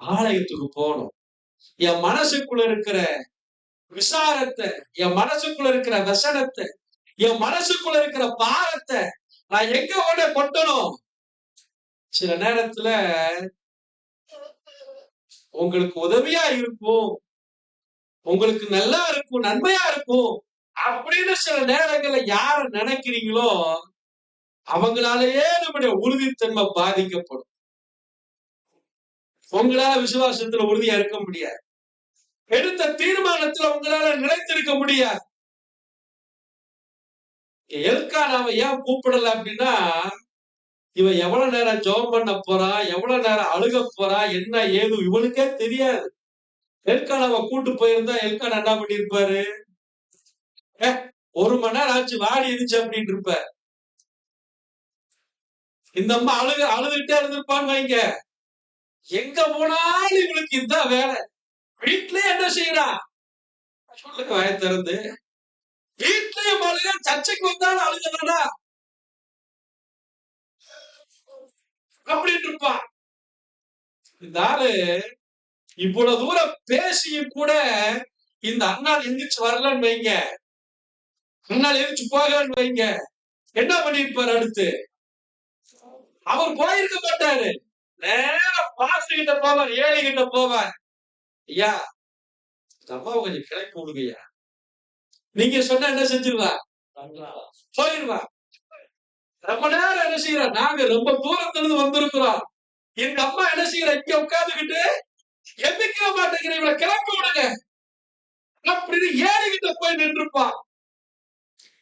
ஆலயத்துக்கு போகணும். என் மனசுக்குள்ள இருக்கிற விசாரத்தை, என் மனசுக்குள்ள இருக்கிற வசனத்தை, என் மனசுக்குள்ள இருக்கிற பாரத்தை நான் எங்க கொட்டணும்? சில நேரத்துல உங்களுக்கு உதவியா இருக்கும், உங்களுக்கு நல்லா இருக்கும், நன்மையா இருக்கும் அப்படின்னு சில நேரங்கள்ல யார நினைக்கிறீங்களோ அவங்களாலேயே நம்முடைய உறுதித்தன்மை பாதிக்கப்படும். உங்களால விசுவாசத்துல உறுதியா இருக்க முடியாது. எடுத்த தீர்மானத்துல உங்களால நிலைத்திருக்க முடியாது. எல்கானாவை ஏன் கூப்பிடல அப்படின்னா, இவன் எவ்வளவு நேரம் ஜெபம் பண்ண போறான், எவ்வளவு நேரம் அழுக போறான், என்ன ஏது இவனுக்கே தெரியாது. எல்கானாவை கூட்டு போயிருந்தா எல்கானா என்ன பண்ணிருப்பாரு? 1 மணி நேரம் ஆச்சு வாடி இருந்துச்சு அப்படின்னு இருப்ப. இந்த அம்மா அழுதுகிட்டே இருந்திருப்பான்னு வைங்க. எங்க போனாலும் இவளுக்கு இதுதான் வேலை. வீட்லயே என்ன செய்யறான் சொல்லுங்க வாய திறந்து. வீட்லயும் அழுக, சர்ச்சைக்கு வந்தாலும் அழுகதானா அப்படின்னு இருப்பான். இந்த ஆளு இவ்வளவு தூரம் பேசியும் கூட இந்த அண்ணாள் எந்திரிச்சு வரலன்னு வைங்க, அண்ணாள் எந்திரிச்சு போகலன்னு வைங்க, என்ன பண்ணிருப்பாரு? அடுத்து அவர் போயிருக்க மாட்டாரு, நேரம் பாசு கிட்ட போவார், ஏழை கிட்ட போவார். ஐயா அம்மாவை கொஞ்சம் கிளப்பி விடுங்கய்யா, நீங்க சொன்னா என்ன செஞ்சிருவா? போயிருவா. ரொம்ப நேரம் என்ன செய்யறா? நாங்க ரொம்ப தூரத்துல இருந்து வந்திருக்கிறோம், எங்க அம்மா என்ன செய்யற? இங்க உட்கார்ந்துகிட்டு எந்திக்கிற மாட்டேங்கிற, இவளை கிளப்பி விடுங்க அப்படின்னு ஏறிகிட்ட போய் நின்றுப்பான்.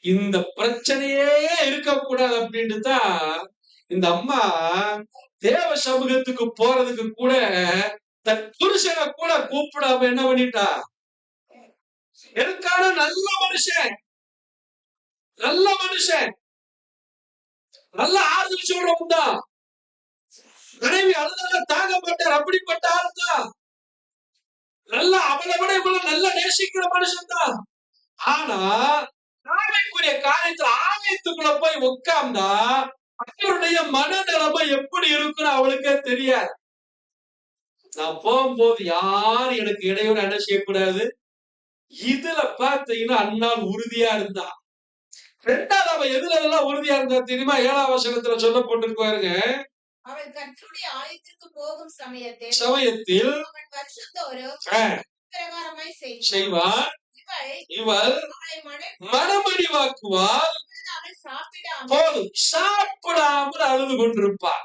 இந்த பிரச்சனையே இருக்கக்கூடாது அப்படின்னு தான் இந்த அம்மா தேவ சமூகத்துக்கு போறதுக்கு கூட தன் புருஷனை கூட கூப்பிடாம என்ன பண்ணிட்டா, எனக்கான நல்ல மனுஷன், நல்ல மனுஷன், நல்ல ஆறுதல் சொல்றவன் தான், மனைவி அழுதால தாங்க மாட்டார், அப்படிப்பட்ட ஆள் தான், நல்ல அவளை விட இவ்வளவு நல்ல நேசிக்கிற மனுஷன் தான். ஆனா ஆமைக்குரிய காரியத்துல ஆலயத்துக்குள்ள போய் உட்கார்ந்தா அவருடைய மனநிலைமை எப்படி இருக்குன்னு அவளுக்கே தெரியாது. நான் போகும்போது யாரும் எனக்கு இடையூறு என்ன செய்யக்கூடாது. இதுல பாத்தீங்கன்னா அண்ணால் உறுதியா இருந்தா. ரெண்டாவது அவ எதுல எல்லாம் உறுதியா இருந்தா தெரியுமா? 7ஆம் வசனத்துல சொல்லப்பட்டிருப்பாருங்க. அவள் கர்த்தருடைய ஆலயத்திற்கு போகும் சமயத்தில் அவன் வருஷந்தோறும் பிரகாரமாய் செய்வான். இவள் மனமடிவாக்குவாள், போதும் சாப்பிடாமல் அழுது கொண்டிருப்பாள்.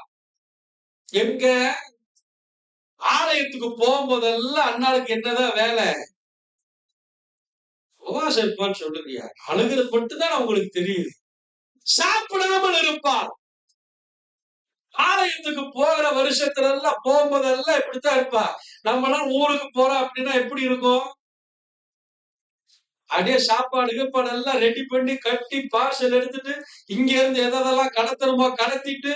எங்க ஆலயத்துக்கு போகும்போதெல்லாம் அண்ணாளுக்கு என்னதான் வேலை? உபவாசம் இருப்பான்னு சொல்லுறியா? அழுகிறது மட்டும்தான் உங்களுக்கு தெரியுது. சாப்பிடாமல் இருப்பாள். ஆலயத்துக்கு போகிற வருஷத்துல எல்லாம் போகும்போதெல்லாம் இப்படித்தான் இருப்பா. நம்ம எல்லாம் ஊருக்கு போறோம் அப்படின்னா எப்படி இருக்கும்? அப்படியே சாப்பாடு கீப்பாடு எல்லாம் ரெடி பண்ணி கட்டி பார்சல் எடுத்துட்டு இங்க இருந்து எதெல்லாம் கடத்தணுமோ கடத்திட்டு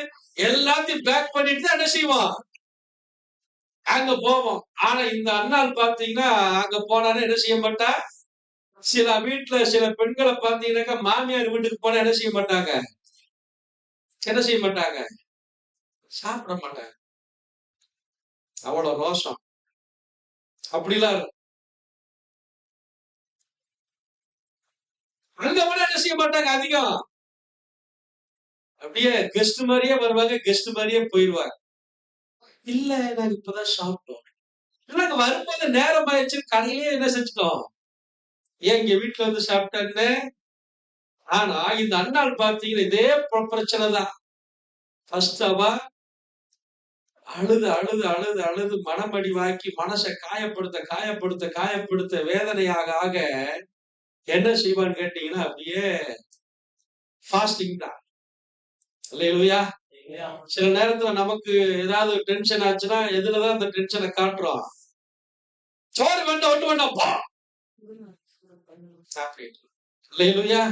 எல்லாத்தையும் பேக் பண்ணிட்டு தான் என்ன செய்வோம், அங்க போவோம். ஆனா இந்த அண்ணாள் பாத்தீங்கன்னா அங்க போனாலும் என்ன செய்ய மாட்டா. சில வீட்டுல சில பெண்களை பாத்தீங்கன்னாக்கா மாமியார் வீட்டுக்கு போனா என்ன செய்ய மாட்டாங்க, என்ன செய்ய மாட்டாங்க, சாப்பிட மாட்டாங்க. அவ்வளவு ரோஷம் அப்படிலாம் இருக்கும். அங்க போனா என்ன செய்ய மாட்டாங்க, அதிகம் அப்படியே கெஸ்ட் மாதிரியே வருவாங்க, கெஸ்ட் மாதிரியே போயிடுவாங்க. இல்ல நாங்க இப்பதான் சாப்பிட்டோம், நாங்க வரும்போது நேரம் ஆயிடுச்சு, கடையிலே என்ன செஞ்சுட்டோம், ஏன் இங்க வீட்டுல வந்து சாப்பிட்டான்னு. ஆனா இந்த அண்ணாள் பாத்தீங்கன்னா இதே பிரச்சனை தான். ஃபர்ஸ்ட் அவ அழுது அழுது அழுது அழுது மனமடிவாக்கி மனசை காயப்படுத்த காயப்படுத்த காயப்படுத்த வேதனையாக ஆக என்ன செய்வான்னு கேட்டீங்கன்னா அப்படியே ஃபாஸ்டிங் தான். அல்லேலூயா. சில நேரத்துல நமக்கு ஏதாவது டென்ஷன் ஆச்சுன்னா எதுலதான் அந்த டென்ஷனை காட்டுறோம்? சோறு வேண்டாம் ஒட்டு வேண்டாம் போ சாப்பிட்டு. அல்லேலூயா.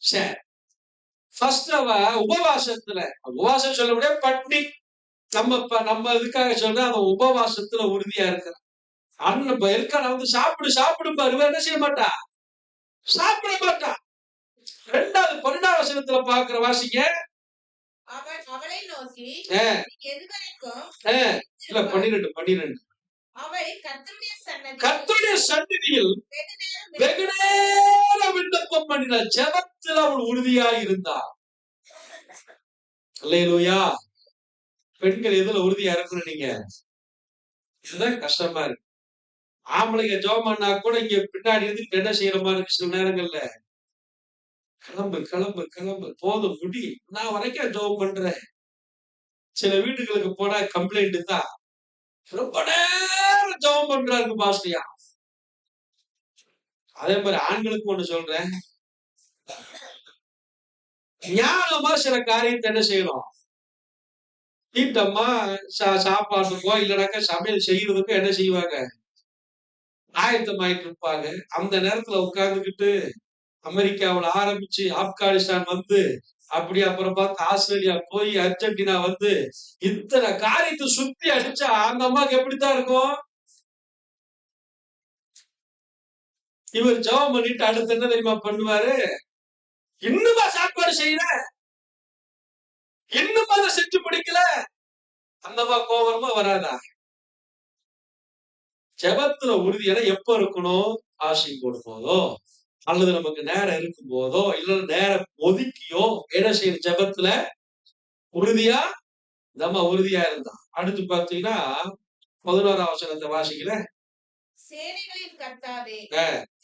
சரி, ஃபர்ஸ்ட் அவ உபவாசத்துல, உபவாசம் சொல்ல முடியாது பட்னி, நம்ம இதுக்காக சொல்ற அந்த உபவாசத்துல உறுதியா இருக்கிற அண்ணன் இருக்கான வந்து சாப்பிடு சாப்பிடு பாரு, என்ன செய்ய மாட்டா, சாப்பிட மாட்டா. ரெண்டாவது 12ஆம் வசனத்துல பாக்குற வாசிங்க. அவளை நோக்கி இல்ல 12 அவள் கர்த்தருடைய சந்நிதியில் வெகு நேரம் விண்ணப்பம் பண்ணினாள். ஜெபத்தில் அவள் உறுதியாக இருந்தாள். அல்லேலூயா. பெண்கள் எதுல உறுதியா இருக்கணும்? நீங்க இதுதான் கஷ்டமா இருக்கு. ஆம்பளைங்க ஜெபம் பண்ணா கூட இங்க பின்னாடி இருந்து என்ன செய்யற மாதிரி இருக்கு சில நேரங்கள்ல. கிளம்பு கிளம்பு கிளம்பு, போதும் முடி, நான் வரைக்கும் ஜெபம் பண்றேன். சில வீட்டுகளுக்கு போனா கம்ப்ளைண்ட் தான், ரொம்ப நேரம் ஜெபம் பண்றாரு பாஸ்டியா. அதே மாதிரி ஆண்களுக்கு ஒண்ணு சொல்றேன், ஞானமா சில காரியத்தை என்ன செய்யணும், வீட்டம்மா சாப்பாட்டுக்கோ இல்லைனாக்கா சமையல் செய்யறதுக்கோ என்ன செய்வாங்க, ஆயத்தமாயிட்டு இருப்பாங்க. அந்த நேரத்துல உட்கார்ந்துக்கிட்டு அமெரிக்காவில் ஆரம்பிச்சு ஆப்கானிஸ்தான் வந்து அப்படி அப்புறம் பார்த்து ஆஸ்திரேலியா போய் அர்ஜென்டினா வந்து இத்தனை காரியத்தை சுத்தி அடிச்சா அந்த அம்மாக்கு எப்படித்தான் இருக்கும்? இவர் ஜெபம் பண்ணிட்டு அடுத்து என்ன தெரியுமா பண்ணுவாரு, இன்னுமா சாப்பாடு செய்யற, இன்னும் அதை செஞ்சு பிடிக்கல, அந்தமா கோபமா வராதா? ஜெபத்துல உறுதியான எப்ப இருக்கணும்? ஆசை போடும் போதோ அல்லது நமக்கு நேரம் இருக்கும் போதோ இல்ல நேரம் ஒதுக்கியோ என்ன செய்யணும்? ஜெபத்துல உறுதியா நம்ம உறுதியா இருந்தா. அடுத்து பாத்தீங்கன்னா 11ஆம் வசனத்தை வாசிக்கல. சேனைகளின் கர்த்தாவே,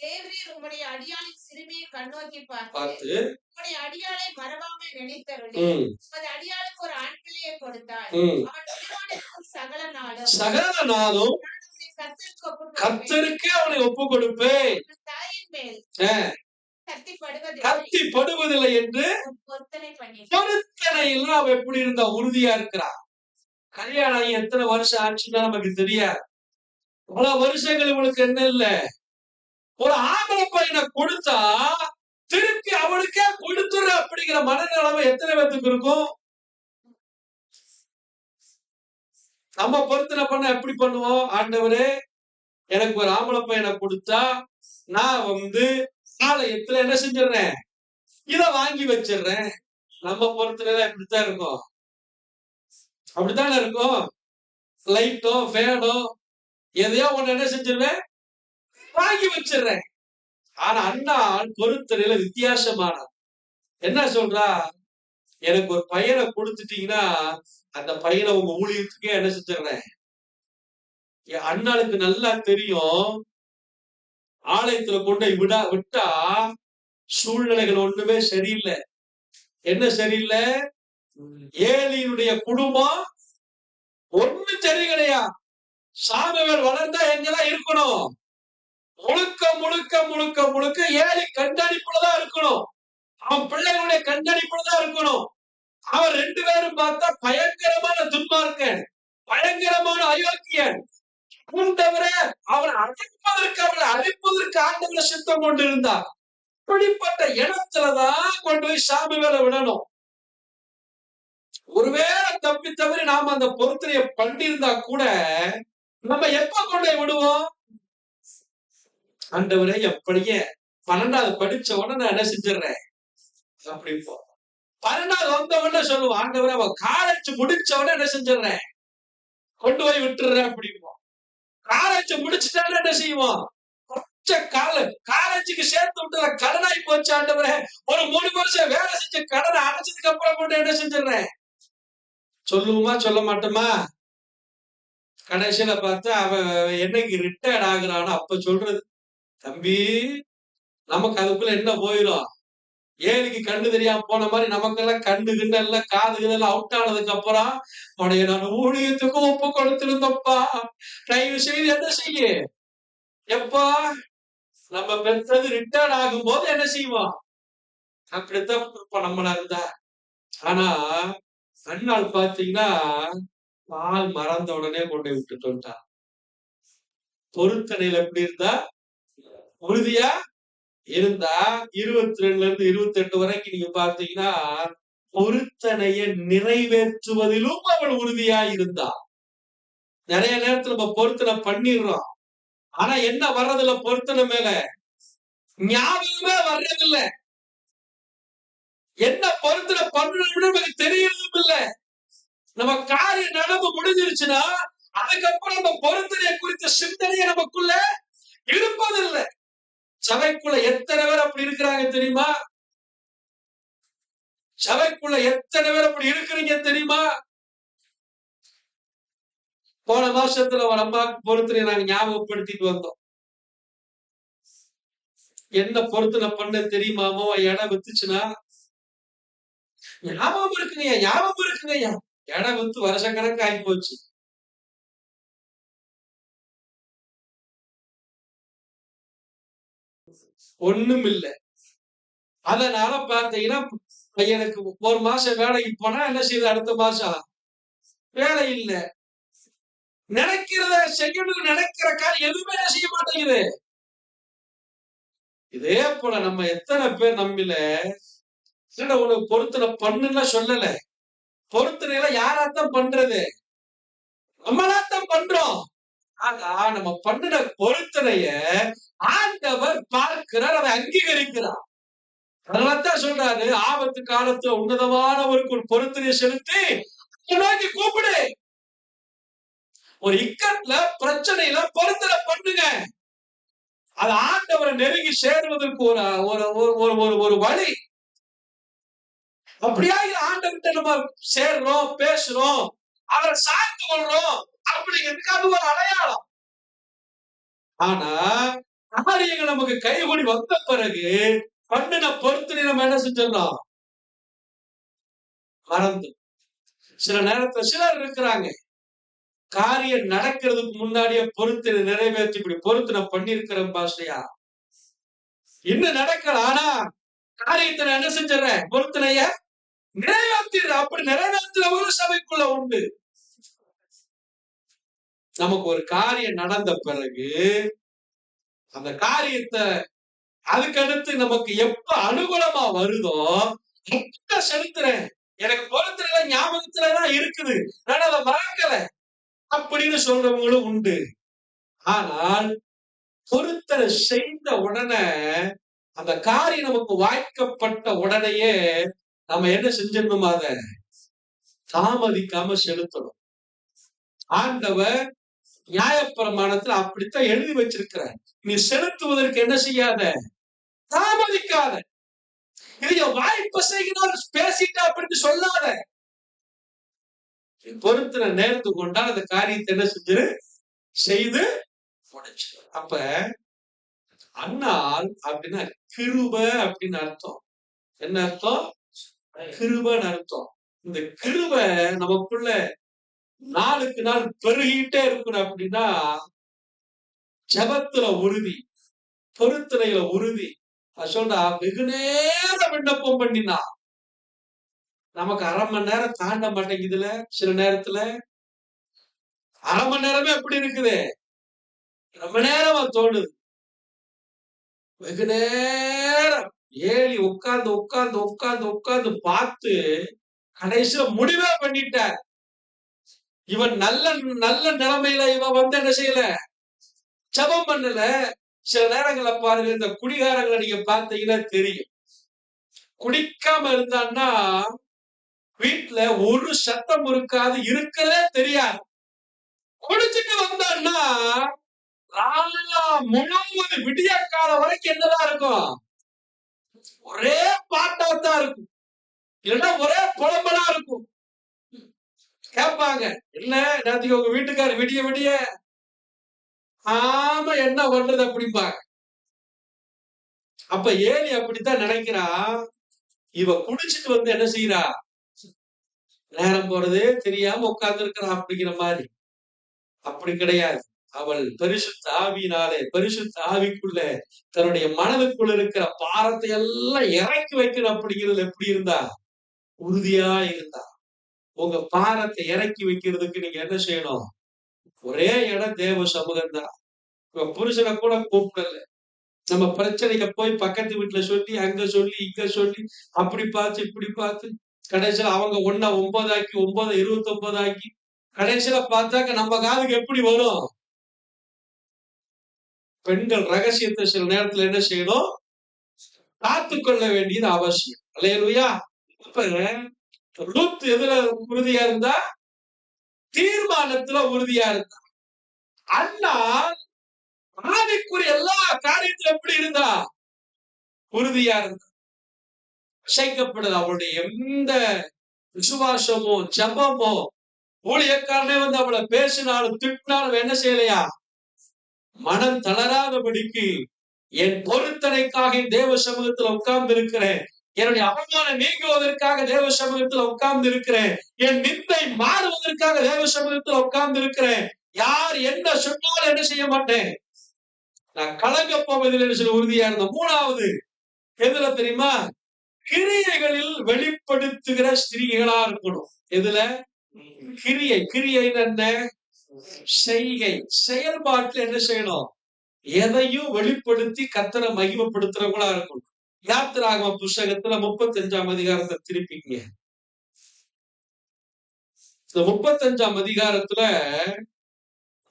தேவரீர் உம்முடைய அடியாளின் சிறுமியை கண்ணோக்கி பார்த்து உம்முடைய அடியாளை மறவாமல் நினைத்தருளி உமது அடியாளுக்கு ஒரு ஆண் பிள்ளையை கொடுத்தார். அவன் சகல நாளும் கர்த்தருக்கு ஒப்புக்கொடுப்பேன். கர்த்தருக்கே அவனை ஒப்பு கொடுப்பேன். உன் தாயின் மேல் அஹ், கத்திப்படுவதில்லை. கத்தி படுவதில்லை என்று பொருத்தனை பண்ணி பொருத்தனையில் அவன் எப்படி இருந்தா உறுதியா இருக்கிறான். கல்யாணம் ஆகி எத்தனை வருஷம் ஆச்சுன்னா நமக்கு தெரியாது. பல வருஷங்கள் இவளுக்கு என்ன இல்ல, ஒரு ஆம்பளை பையனை கொடுத்தா திருப்பி அவளுக்கே கொடுத்துற அப்படிங்கிற மனநிலைமை எத்தனை பேத்துக்கு இருக்கும்? நம்ம பொருத்தனை பண்ண எப்படி பண்ணுவோம்? ஆண்டவரே, எனக்கு ஒரு ஆம்பளை பையனை கொடுத்தா நான் ஆலயத்துல என்ன செஞ்சிடறேன், இத வாங்கி வச்சிடுறேன். நம்ம பொருத்தனை இப்படித்தான் இருக்கும். அப்படித்தானே இருக்கும். லைட்டோ ஃபேனோ எதையோ ஒண்ணு என்ன செஞ்சிருவேன், வாங்கி வச்சிடுறேன். ஆனா அண்ணாள் பொருத்தனையில வித்தியாசமான என்ன சொல்றா, எனக்கு ஒரு பையனை கொடுத்துட்டீங்கன்னா அந்த பையனை உங்க ஊழியத்துக்கே என்ன செஞ்சிடறேன். என் அண்ணாளுக்கு நல்லா தெரியும், ஆலயத்துல கொண்டு விட்டா சூழ்நிலைகள் ஒண்ணுமே சரியில்லை. என்ன சரியில்லை? ஏலியினுடைய குடும்பம் ஒண்ணு சரி கிடையாது. சாமுவேல் வளர்ந்தா எங்கதான் இருக்கணும்? முழுக்க முழுக்க முழுக்க முழுக்க ஏலி கண்காணிப்புலதான் இருக்கணும். அவன் பிள்ளைகளுடைய கண்காணிப்புலதான் இருக்கணும். அவன் ரெண்டு பேரும் பார்த்தா பயங்கரமான துன்மார்க்கன், பயங்கரமான அயோக்கியன். ஆண்டவரே அவனை அழிப்பதற்கு, அவனை அழிப்பதற்கு ஆண்டவரை சித்தம் கொண்டு இருந்தார். இப்படிப்பட்ட இடத்துலதான் கொண்டு போய் சாமுவேலை விடணும். ஒருவேளை தப்பி தவறி நாம அந்த பொருத்தனையை பண்ணியிருந்தா கூட நம்ம எப்ப கொண்டு போய் விடுவோம்? ஆண்டவரே எப்படியே 12வது படிச்ச உடனே நான் என்ன செஞ்சிடறேன் அப்படி 12வது வந்த உடனே சொல்லுவோம், ஆண்டவரே அவன் காலேஜ் முடிச்ச உடனே என்ன செஞ்சிடறேன், கொண்டு போய் விட்டுறேன் அப்படிப்போம். காலேஜ் முடிச்சுட்டாலும் என்ன செய்வோம், காலேஜுக்கு சேர்த்து விட்டு கடனாய் போச்சு ஆண்டவரே, ஒரு 3 வருஷம் வேலை செஞ்ச கடனை அடைச்சதுக்கு அப்புறம் கொண்டு என்ன செஞ்சிடறேன். சொல்லுவோமா சொல்ல மாட்டோமா? கடைசியில பார்த்தா அவன் என்னைக்கு ரிட்டையர்ட் ஆகுறானோ அப்ப சொல்றது, தம்பி நமக்கு அதுக்குள்ள என்ன போயிடும், ஏலிக்கு கண்ணு தெரியாம போன மாதிரி நமக்கெல்லாம் கண்ணு கிண்ண எல்லாம் காது கிண்ணெல்லாம் அவுட் ஆனதுக்கு அப்புறம் உடைய நான் ஊழியத்துக்கு ஒப்பு கொடுத்திருந்தப்பா, தயவு செய்து என்ன செய்ய, எப்பா நம்ம பெற்றது ரிட்டர்ன் ஆகும் போது என்ன செய்வோம், அப்படித்தான் நம்மளா இருந்தா. ஆனா அண்ணாள் பாத்தீங்கன்னா பால் மறந்த உடனே கொண்டு விட்டுட்டு வந்துட்டா. பொருத்தனையில எப்படி இருந்தா, உறுதியா இருந்தா. 22ல இருந்து 28 வரைக்கும் நீங்க பார்த்தீங்கன்னா பொருத்தனையை நிறைவேற்றுவதிலும் அவள் உறுதியா இருந்தா. நிறைய நேரத்துல நம்ம பொருத்தனை பண்ணிடுறோம், ஆனா என்ன வர்றதில்ல, பொருத்தனை மேல ஞாபகமே வர்றதில்லை. என்ன பொருத்தனை பண்ணணும்னு நமக்கு தெரியறதும் இல்லை. நம்ம காரியம் நடந்து முடிஞ்சிருச்சுன்னா அதுக்கப்புறம் நம்ம பொருத்தனை குறித்த சிந்தனையை நமக்குள்ள இருப்பதில்லை. சபைக்குள்ள எத்தனை பேர் அப்படி இருக்கிறாங்க தெரியுமா? சபைக்குள்ள எத்தனை பேர் அப்படி இருக்கிறீங்க தெரியுமா? போன மாசத்துல ஒரு அம்மாவுக்கு பொருத்தனை நாங்க ஞாபகப்படுத்திட்டு வந்தோம். என்ன பொருத்தனை பண்ண தெரியுமாமோ, இடம் வித்துச்சுன்னா ஞாபகம் இருக்குங்கய்யா, ஞாபகம் இருக்குங்கய்யா, இடம் வித்து வருஷக்கணக்கு ஆகி போச்சு. ஒண்ணும் இல்லை. அதனால பாத்தீங்கன்னா பையனுக்கு 1 மாசம் வேலைக்கு போனா என்ன செய்யுது, அடுத்த மாசம் வேலை இல்லை. நினைக்கிறத செய்யணும்னு நினைக்கிற காரியம் எதுவுமே செய்ய மாட்டேங்குது. இதே போல நம்ம எத்தனை பேர் நம்மள உனக்கு பொருத்தனை பண்ணுன்னா சொல்லல, பொருத்தனையில யாராத்தான் பண்றது, நம்மளாத்தான் பண்றோம். ஆனா நம்ம பண்ணின பொருத்தனைய ஆண்டவர் பார்க்கிறார், அதை அங்கீகரிக்கிறார். அதனாலதான் சொல்றாரு, ஆபத்து காலத்துல உன்னதமானவருக்கு ஒரு பொருத்தனையை செலுத்தி நோக்கி கூப்பிடு. ஒரு இக்கட்ல பிரச்சனையில பொருத்தனை பண்ணுங்க. அது ஆண்டவரை நெருங்கி சேருவதற்கு ஒரு வழி. அப்படியா ஆண்டவர்கிட்ட நம்ம சேர்றோம், பேசுறோம், அவரை சார்ந்து கொள்றோம் அப்படிங்கிறதுக்கு அது ஒரு அடையாளம். ஆனா காரியங்கள் நமக்கு கைகூடி வந்த பிறகு பண்ணின பொருத்தனை நம்ம என்ன செஞ்சிடலாம், மறந்து. சில நேரத்துல சிலர் இருக்கிறாங்க, காரியம் நடக்கிறதுக்கு முன்னாடியே பொறுத்தின நிறைவேற்றி இப்படி பொறுத்தின பண்ணிருக்கிறேன் பாஸ்டையா. இன்னும் நடக்கல, ஆனா காரியத்தை நான் என்ன செஞ்சிடறேன், பொறுத்தினைய நிறைவேற்றிடுற. அப்படி நிறைவேற்றுறவங்க சபைக்குள்ள உண்டு. நமக்கு ஒரு காரியம் நடந்த பிறகு அந்த காரியத்தை அதுக்கடுத்து நமக்கு எப்ப அனுகூலமா வருதோ எப்ப செலுத்துறேன், எனக்கு பொறுத்துல ஞாபகத்துலதான் இருக்குது, நான் அதை மறக்கல அப்படின்னு சொல்றவங்களும் உண்டு. ஆனால் பொறுத்தலை செய்த உடனே அந்த காரியம் நமக்கு வாய்க்கப்பட்ட உடனேயே நம்ம என்ன செஞ்சிடணுமா, அதை தாமதிக்காம செலுத்தணும். ஆண்டவர் நியாயப்பிரமாணத்துல அப்படித்தான் எழுதி வச்சிருக்கிறார். நீ செலுத்துவதற்கு என்ன செய்யாத, தாமதிக்காத. இதைய வாய்ப்பு செய்யணும் பேசிட்டா அப்படின்னு சொல்லாத. பொறுத்தின நேரத்துக்கு கொண்டால் அந்த காரியத்தை என்ன செஞ்சிரு, செய்து முடிச்சு. அப்ப அண்ணால் அப்படின்னா கிருப அப்படின்னு அர்த்தம். என்ன அர்த்தம், கிருபன்னு அர்த்தம். இந்த கிருப நமக்குள்ள நாளுக்கு நாள் பெருகிட்டே இருக்கணும். அப்படின்னா ஜெபத்துல உறுதி, பொறுத்தலையில உறுதி. சொல்றா, வெகு நேரம் விண்ணப்பம் பண்ணினா நமக்கு அரை மணி நேரம் தாண்ட மாட்டேங்குதுல. சில நேரத்துல அரை மணி நேரமே எப்படி இருக்குது, ரொம்ப நேரமா தோணுது. வெகு நேரம் ஏறி உட்கார்ந்து உட்கார்ந்து உட்கார்ந்து உட்கார்ந்து பார்த்து கடைசியில முடிவே பண்ணிட்டார். இவன் நல்ல நல்ல நிலைமையில இவன் வந்து என்ன செய்யல, ஜெபம் பண்ணல. சில நேரங்களை பாருங்க, இந்த குடிகாரங்களை நீங்க பார்த்தீங்கன்னா தெரியும். குடிக்காம இருந்தான்னா வீட்டுல ஒரு சத்தம் இருக்காது, இருக்கவே தெரியாது. குடிச்சிட்டு வந்தான்னா முழுவதும் விடிய காலம் வரைக்கும் என்னதான் இருக்கும், ஒரே பாட்டாத்தான் இருக்கும், இல்லைன்னா ஒரே புலம்பலா இருக்கும். கேட்பாங்க, என்ன நேற்றுக்கு உங்க வீட்டுக்காரர் விடிய விடிய, ஆமா என்ன பண்றது அப்படிம்பாங்க. அப்ப ஏலி அப்படித்தான் நினைக்கிறான், இவ குடிச்சிட்டு வந்து என்ன செய்யறா, நேரம் போறதே தெரியாம உட்கார்ந்து இருக்கிறான் அப்படிங்கிற மாதிரி. அப்படி கிடையாது. அவள் பரிசுத்த ஆவியினாலே, பரிசுத்த ஆவிக்குள்ள தன்னுடைய மனதுக்குள்ள இருக்கிற பாரத்தை எல்லாம் இறக்கி வைக்கணும். அப்படிங்கிறது எப்படி இருந்தா, உறுதியா இருந்தா. உங்க பாரத்தை இறக்கி வைக்கிறதுக்கு நீங்க என்ன செய்யணும், ஒரே இடம் தேவ சமூகம் தான். இப்ப புருஷனை கூட கூப்பிடல, நம்ம பிரச்சனைய போய் பக்கத்து வீட்டுல சொல்லி, அங்க சொல்லி, இங்க சொல்லி, அப்படி பார்த்து இப்படி பார்த்து கடைசியில அவங்க 1 ஆக்கி 9 29 ஆக்கி கடைசியில பார்த்தாக்க நம்ம காதுக்கு எப்படி வரும். பெண்கள் ரகசியத்தை சில நேரத்துல என்ன செய்யணும், காத்துக்கொள்ள வேண்டியது அவசியம். அல்லேலூயா. அப்ப ரூத் எதுல உறுதியா இருந்தா, தீர்மானத்துல உறுதியா இருந்தா. அண்ணா ஆவிக்குரிய எல்லா காரியத்திலும் எப்படி இருந்தா, உறுதியா இருந்தா. அசைக்கப்படுது. அவளுடைய எந்த விசுவாசமோ ஜபமோ, ஊழியக்காரனே வந்து அவளை பேசினாலும் திட்டினாலும் என்ன செய்யலையா, மனம் தளராதபடிக்கு என் பொருத்தனைக்காக தேவ சமூகத்துல உட்கார்ந்து இருக்கிறேன், என்னுடைய அவமானம் நீங்குவதற்காக தேவ சமூகத்துல உட்கார்ந்து இருக்கிறேன், என் நிந்தை மாறுவதற்காக தேவ சமூகத்துல உட்கார்ந்து இருக்கிறேன். யார் என்ன சொன்னாலும் என்ன செய்ய மாட்டேன், நான் கலங்க போவதில் சில உறுதியா இருந்த. 3வது எதுல தெரியுமா, கிரியைகளில் வெளிப்படுத்துகிற ஸ்திரீகளா இருக்கணும். எதுல, கிரியை. கிரியைன்னு என்ன, செய்கை. செயல்பாட்டுல என்ன செய்யணும், எதையும் வெளிப்படுத்தி கர்த்தரை மகிமைப்படுத்துறவங்களா இருக்கணும். யாத்திராகம புஸ்தகத்துல 35ஆம் அதிகாரத்தை திருப்பிங்க. இந்த 35ஆம் அதிகாரத்துல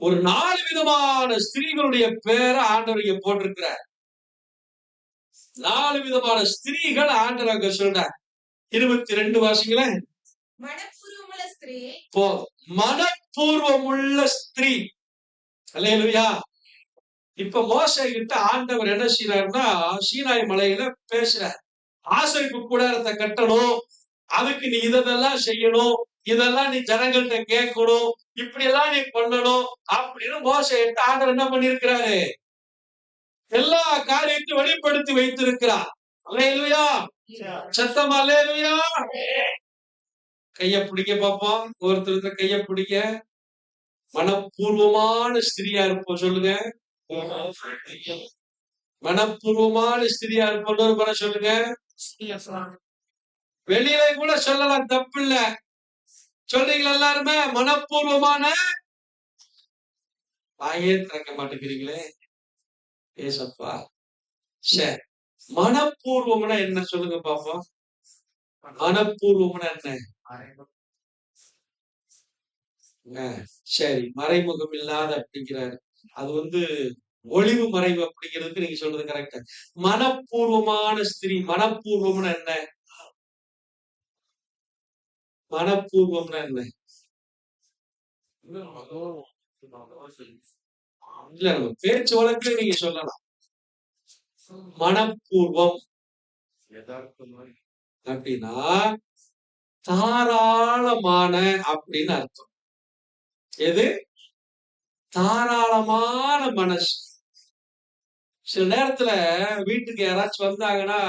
ஒரு 4 விதமான ஸ்திரீகளுடைய பேரை ஆண்டவர் இங்க போட்டிருக்கிறார். 4 விதமான ஸ்திரீகள் ஆண்டவர் அங்க சொல்றார். 22 வாசிங்களேன். மனப்பூர்வமுள்ள ஸ்திரீ, மனப்பூர்வமுள்ள ஸ்திரீ. அல்லேலூயா. இப்ப மோசே கிட்ட ஆண்டவர் என்ன செய்யறாருன்னா, சீனாய் மலையில பேசுறார். ஆசரிப்பு கூடாரத்தை கட்டணும், அதுக்கு நீ இதெல்லாம் செய்யணும், இதெல்லாம் நீ ஜனங்கள்கிட்ட கேட்கணும், இப்படி எல்லாம் நீ பண்ணணும் அப்படின்னு மோசே கிட்ட ஆண்டவர் என்ன பண்ணிருக்கிறாரு, எல்லா காரியத்தையும் வெளிப்படுத்தி வைத்திருக்கிறார். அல்லேலூயா. சத்தமா அல்லேலூயா. கைய பிடிக்க பாப்போம், ஒருத்தர் கைய பிடிக்க. மனப்பூர்வமான ஸ்திரியா இருப்போம். சொல்லுங்க. மனப்பூர்வமான ஸ்திரியா இருப்போம். சொல்லுங்க. வெளியில கூட சொல்லலாம், தப்பு இல்ல. சொல்றீங்களா எல்லாருமே? மனப்பூர்வமான வாயே திறக்க மாட்டேங்கிறீங்களே ஏசப்பா. சரி, மனப்பூர்வம்னா என்ன சொல்லுங்க பாப்போம். மனப்பூர்வம்னா என்ன? சரி, மறைமுகம் இல்லாத அப்படிங்கிறாரு. அது ஒளிவு மறைவு அப்படிங்கிறதுக்கு நீங்க சொல்றது கரெக்ட். மனப்பூர்வமான ஸ்திரீ, மனப்பூர்வம்னா என்ன? மனப்பூர்வம்னா என்ன? இல்ல, நம்ம பேச்சு வழக்குல நீங்க சொல்லலாம். மனப்பூர்வம் அப்படின்னா தாராளமான அப்படின்னு அர்த்தம். எது? தாராளமான மனசு. சில நேரத்துல வீட்டுக்கு யாராச்சும் வந்தாங்கன்னா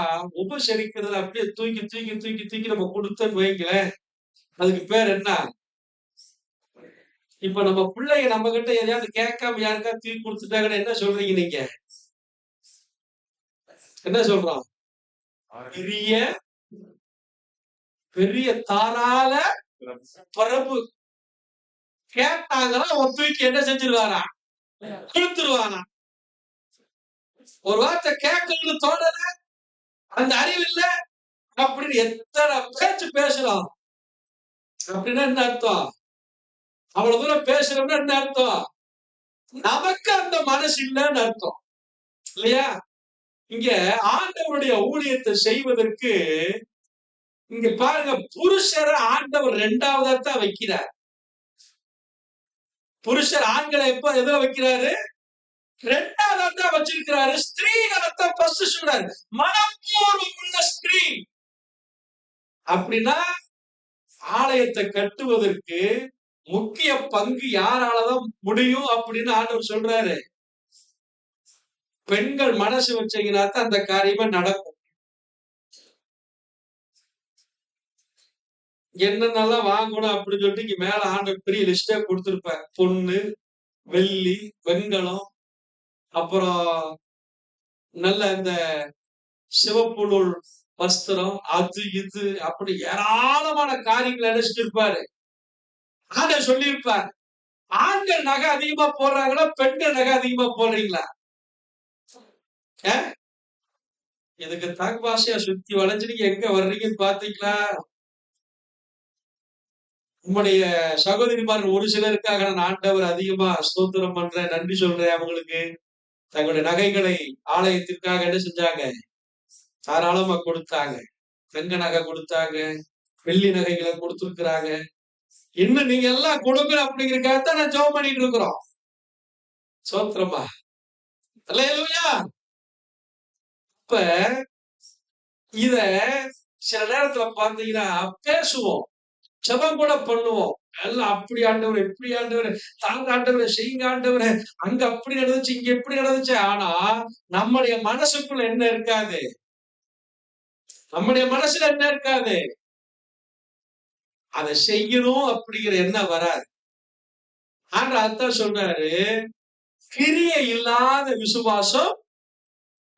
உபசரிக்கிறதுல அப்படியே தூக்கி தூக்கி தூக்கி தூக்கி நம்ம கொடுத்தோன்னு வைங்களேன், அதுக்கு பேர் என்ன? இப்ப நம்ம பிள்ளைங்க நம்ம கிட்ட எதையாவது கேட்காம யாருக்கா தூக்கி கொடுத்துட்டாங்கன்னா என்ன சொல்றீங்க நீங்க? என்ன சொல்றோம்? பெரிய பெரிய தாராள பிரபு. கேட்டாங்கன்னா அவன் தூக்கி என்ன செஞ்சிருவாரா? கொடுத்துருவானா? ஒரு வார்த்தை கேட்கணும்னு தோணல, அந்த அறிவு இல்ல அப்படின்னு எத்தனை பேச்சு பேசுறோம். அப்படின்னா என்ன அர்த்தம்? அவ்வளவு தூரம் பேசுறோம்னா என்ன அர்த்தம்? நமக்கு அந்த மனசு இல்லைன்னு அர்த்தம், இல்லையா? இங்க ஆண்டவருடைய ஊழியத்தை செய்வதற்கு இங்க பாருங்க, புருஷரை ஆண்டவர் 2வதா தான் வைக்கிறார். புருஷர் ஆண்களை எப்ப எதுல வைக்கிறாரு? 2வதா தான் வச்சிருக்கிறாரு. ஸ்திரீகளை ஃபர்ஸ்ட் சொல்றாரு. மனப்பூர்வம் உள்ள ஸ்திரீ அப்படின்னா ஆலயத்தை கட்டுவதற்கு முக்கிய பங்கு யாராலதான் முடியும் அப்படின்னு ஆண்டவர் சொல்றாரு. பெண்கள் மனசு வச்சீங்கன்னா தான் அந்த காரியமே நடக்கும். என்னென்னலாம் வாங்கணும் அப்படின்னு சொல்லிட்டு இங்க மேல ஆண்டவர் பெரிய லிஸ்டே கொடுத்திருப்பார். பொண்ணு, வெள்ளி, வெண்கலம், அப்புறம் நல்ல இந்த சிவப்பு நூல் வஸ்திரம், அது இது அப்படி ஏராளமான காரியங்களை நினைச்சிருப்பாரு. ஆண்டவர் சொல்லியிருப்பார். ஆண்கள் நகை அதிகமா போடுறாங்களா, பெண்கள் நகை அதிகமா போடுறீங்களா? இதுக்கு தகவாசியா சுத்தி வளைஞ்சு நீங்க எங்க வர்றீங்கன்னு பாத்தீங்களா? உங்களுடைய சகோதரிமார் ஒரு சிலருக்காக நான் ஆண்டவர் அதிகமா ஸ்தோத்திரம் பண்றேன், நன்றி சொல்றேன். அவங்களுக்கு தங்களுடைய நகைகளை ஆலயத்திற்காக என்ன செஞ்சாங்க? தாராளமா கொடுத்தாங்க. தங்க நகை கொடுத்தாங்க, வெள்ளி நகைகளை கொடுத்திருக்கிறாங்க. இன்னும் நீங்க எல்லாம் கொடுக்கணும் அப்படிங்கிறதுக்காகத்தான் நான் ஜெபம் பண்ணிட்டு இருக்கிறோம். சோத்திரமா. அல்லேலூயா. இப்ப இத சில நேரத்துல பாத்தீங்கன்னா பேசுவோம், ஜெபம் கூட பண்ணுவோம். எல்லாம் அப்படி ஆண்டவர், எப்படி ஆண்டவர், தாங்க ஆண்டவர், செய்யுங்க ஆண்டவர், அங்க அப்படி நடந்துச்சு, இங்க எப்படி நடந்துச்சு. ஆனா நம்முடைய மனசுக்குள்ள என்ன இருக்காது? நம்முடைய மனசுல என்ன இருக்காது? அதை செய்யணும் அப்படிங்கிற எண்ணம் வராது. ஆண்டவர் அதான் சொல்றாரு, கிரியை இல்லாத விசுவாசம்,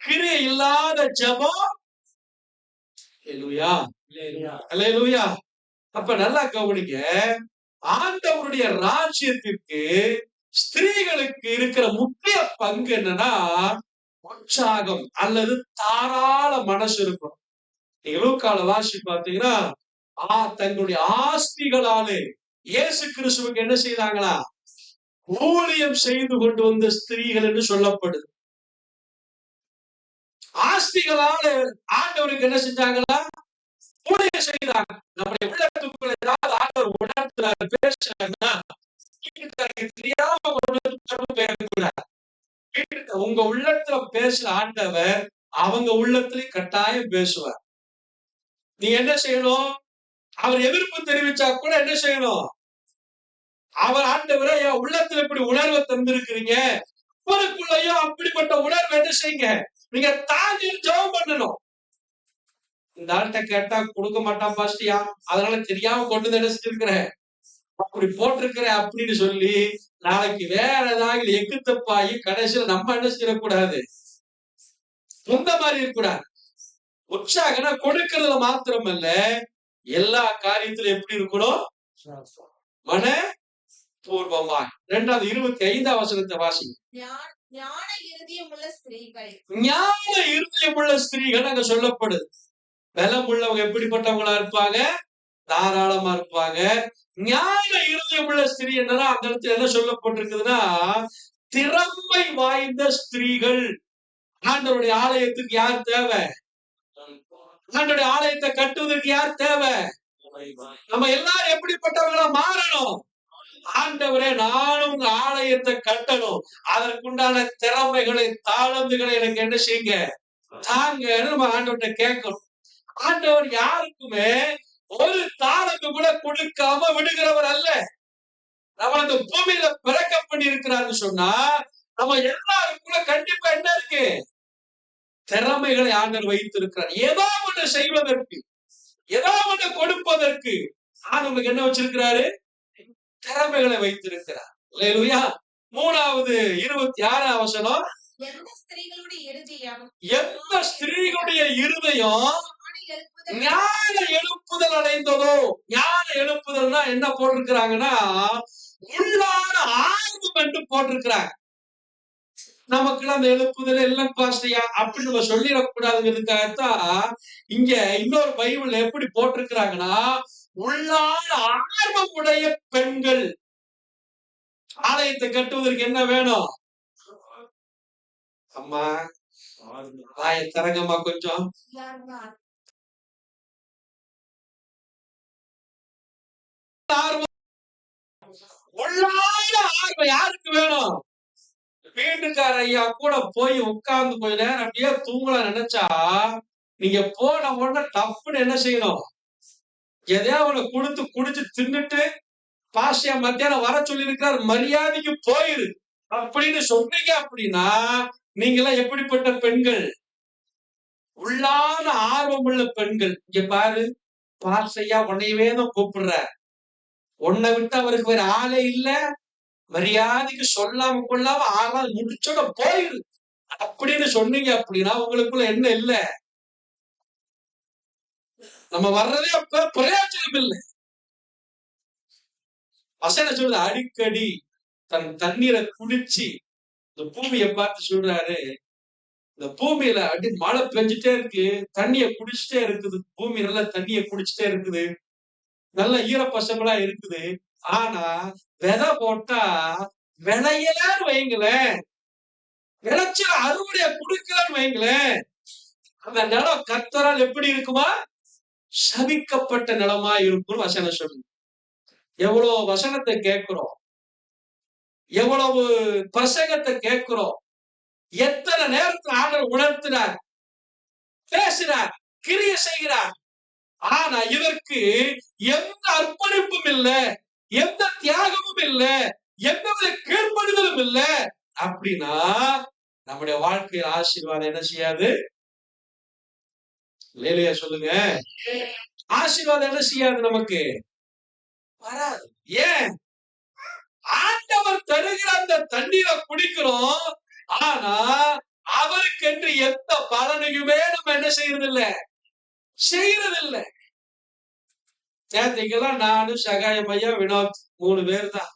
கிரியை இல்லாத ஜெபம். அல்லேலூயா, அல்லேலூயா. அப்ப நல்லா கவனிங்க, ஆண்டவருடைய ராஜ்யத்திற்கு ஸ்திரீகளுக்கு இருக்கிற முக்கிய பங்கு என்னன்னா உற்சாகம் அல்லது தாராள மனசு இருக்கும். நீங்க லூக்கால வாசி பாத்தீங்கன்னா தங்களுடைய ஆஸ்திகளாலே இயேசு கிறிஸ்துவுக்கு என்ன செய்தாங்களா? ஊழியம் செய்து கொண்டு வந்த ஸ்திரீகள் என்று சொல்லப்படுது. ஆஸ்திகளால ஆண்டவருக்கு என்ன செஞ்சாங்களா? ஊழியம் செய்தாங்க. நம்முடைய உள்ளத்துக்குள்ள ஏதாவது ஆண்டவர் உணர்த்துறாரு, பேசுறாருன்னா தெரியாம உங்க உள்ளத்துல பேசுற ஆண்டவர் அவங்க உள்ளத்துல கட்டாயம் பேசுவார். நீ என்ன செய்யணும்? அவர் எதிர்ப்பு தெரிவிச்சா கூட என்ன செய்யணும்? அவர் ஆண்டவரை என் உள்ளத்துல இப்படி உணர்வை தந்திருக்கிறீங்க, அவருக்குள்ளயும் அப்படிப்பட்ட உணர்வு என்ன செய்யுங்க, நீங்க தாண்டி ஜெபம் பண்ணணும். இந்த ஆள்கிட்ட கேட்டா கொடுக்க மாட்டான் பாஸ்டியா, அதனால தெரியாம கொண்டு என்ன செஞ்சிருக்கிறேன், அப்படி போட்டிருக்கிறேன் அப்படின்னு சொல்லி நாளைக்கு வேற ஏதாவது எக்கு தப்பாகி கடைசியில நம்ம என்ன செய்யக்கூடாது, இந்த மாதிரி இருக்கக்கூடாது. உற்சாகம்னா கொடுக்கறதுல மாத்திரமல்ல, எல்லா காரியத்திலும் எப்படி இருக்கணும், மன பூர்வமா. 2வது 25ஆம் வசனத்தை வாசிங்க. ஞான இருதயமுள்ள ஸ்திரீகள். ஞான இருதயமுள்ள ஸ்திரீகள் அங்க சொல்லப்படுது. பலம் உள்ளவங்க எப்படிப்பட்டவங்களா இருப்பாங்க, தாராளமா இருப்பாங்க. ஞான இருதயமுள்ள ஸ்திரீ என்னன்னா அந்த இடத்துல என்ன சொல்லப்பட்டிருக்குதுன்னா, திறமை வாய்ந்த ஸ்திரீகள். ஆண்டவருடைய ஆலயத்துக்கு யார் தேவை, ஆண்டவருடைய ஆலயத்தை கட்டுவதற்கு யார் தேவை, நம்ம எல்லாரும் எப்படிப்பட்டவங்களா மாறணும். ஆண்டவரே நானும் உங்க ஆலயத்தை கட்டணும், அதற்குண்டான திறமைகளை தாளந்துகளை எனக்கு என்ன செய்யுங்க தாங்கன்னு நம்ம ஆண்டவர்கிட்ட கேட்கணும். ஆண்டவர் யாருக்குமே ஒரு தாளந்து கூட கொடுக்காம விடுகிறவர் அல்ல. நம்ம அந்த பூமியில பிறக்க பண்ணி இருக்கிறாருன்னு சொன்னா நம்ம எல்லாருக்குள்ள கண்டிப்பா என்ன இருக்கு, திறமைகளை ஆண்டவர் வைத்திருக்கிறார். ஏதாவது ஒன்று செய்வதற்கு, ஏதாவது ஒன்று கொடுப்பதற்கு ஆண்டவருக்கு என்ன வச்சிருக்கிறாரு, திறமைகளை வைத்திருக்கிறார். அல்லேலூயா. 3வது 26ஆம் வசனம். எந்த ஸ்திரீகளுடைய இருதயம் ஞான எழுப்புதல் அடைந்ததோ. ஞான எழுப்புதல்னா என்ன போட்டிருக்கிறாங்கன்னா, உள்ளான ஆர்வம் என்று போட்டிருக்கிறாங்க. நமக்குள்ள அந்த எழுப்புதல் எல்லாம் பாஸ்டியா அப்படி நம்ம சொல்லிடக்கூடாதுங்கிறதுக்காகத்தான் இங்க இன்னொரு பைபிள்ல எப்படி போட்டிருக்கிறாங்கன்னா, உள்ளான ஆர்வம் உடைய பெண்கள். ஆலயத்தை கட்டுவதற்கு என்ன வேணும், அம்மா வாயை திறங்கம்மா கொஞ்சம். உள்ளான ஆர்வம் யாருக்கு வேணும், வீட்டுக்கார ஐயா கூட போய் உட்கார்ந்து கொஞ்ச நேரம் அப்படியே தூங்கலாம் நினைச்சா நீங்க போன உடனே டப்புன்னு என்ன செய்யணும், எதையா உன கொடுத்து குடிச்சு தின்னுட்டு பாசியா மத்தியானம் வர சொல்லி இருக்கிறார், மரியாதைக்கு போயிரு அப்படின்னு சொன்னீங்க அப்படின்னா நீங்களாம் எப்படிப்பட்ட பெண்கள், உள்ளான ஆர்வம் உள்ள பெண்கள். இங்க பாரு, பாசையா உன்னையவே தான் கூப்பிடுற, உன்னை விட்டு அவருக்கு வேற ஆளே இல்ல, மரியாதைக்கு சொல்லாம கொள்ளாம ஆறாவது முடிச்சோட போயிரு அப்படின்னு சொன்னீங்க அப்படின்னா உங்களுக்குள்ள என்ன இல்ல, நம்ம வர்றதே அப்ப பிரயோஜனம் இல்லை. வசனம் சொல்றது அடிக்கடி தன் தண்ணீரை குடிச்சு இந்த பூமியை பார்த்து சொல்றாரு, இந்த பூமியில அடி மழை பெஞ்சிட்டே இருக்கு, தண்ணிய குடிச்சிட்டே இருக்குது, பூமி நல்லா தண்ணிய குடிச்சிட்டே இருக்குது, நல்ல ஈரப்பசங்களா இருக்குது. ஆனா விதை போட்டா விளையலான்னு வைங்களேன், விளைச்சல் அறுவடைய குடுக்கலன்னு வைங்களேன், அந்த நிலம் கர்த்தரால் எப்படி இருக்குமா, சபிக்கப்பட்ட நிலமா இருக்கும் வசனம் சொல்லுங்க. எவ்வளவு வசனத்தை கேட்கிறோம், எவ்வளவு பிரசங்கத்தை கேட்கிறோம், எத்தனை நேரத்தில் ஆண்டவர் உணர்த்தினார், பேசினார், கிரிய செய்கிறார். ஆனா இதற்கு எந்த அர்ப்பணிப்பும் இல்லை, எந்த தியாகமும் இல்லை, எந்தவித கீழ்ப்படுதலும் இல்லை அப்படின்னா நம்முடைய வாழ்க்கையில் ஆசீர்வாதம் என்ன செய்யாது, லேலியா சொல்லுங்க, ஆசீர்வாதம் என்ன செய்யாது, நமக்கு வராது. ஏன், ஆண்டவர் தருகிற அந்த தண்ணீரை குடிக்கிறோம், ஆனா அவருக்கு என்று எந்த பலனையுமே நம்ம என்ன செய்யறதில்லை, செய்யறதில்லை. நேற்றுக்கெல்லாம் நானு சகாயம் ஐயா வினோத் 3 பேர் தான்.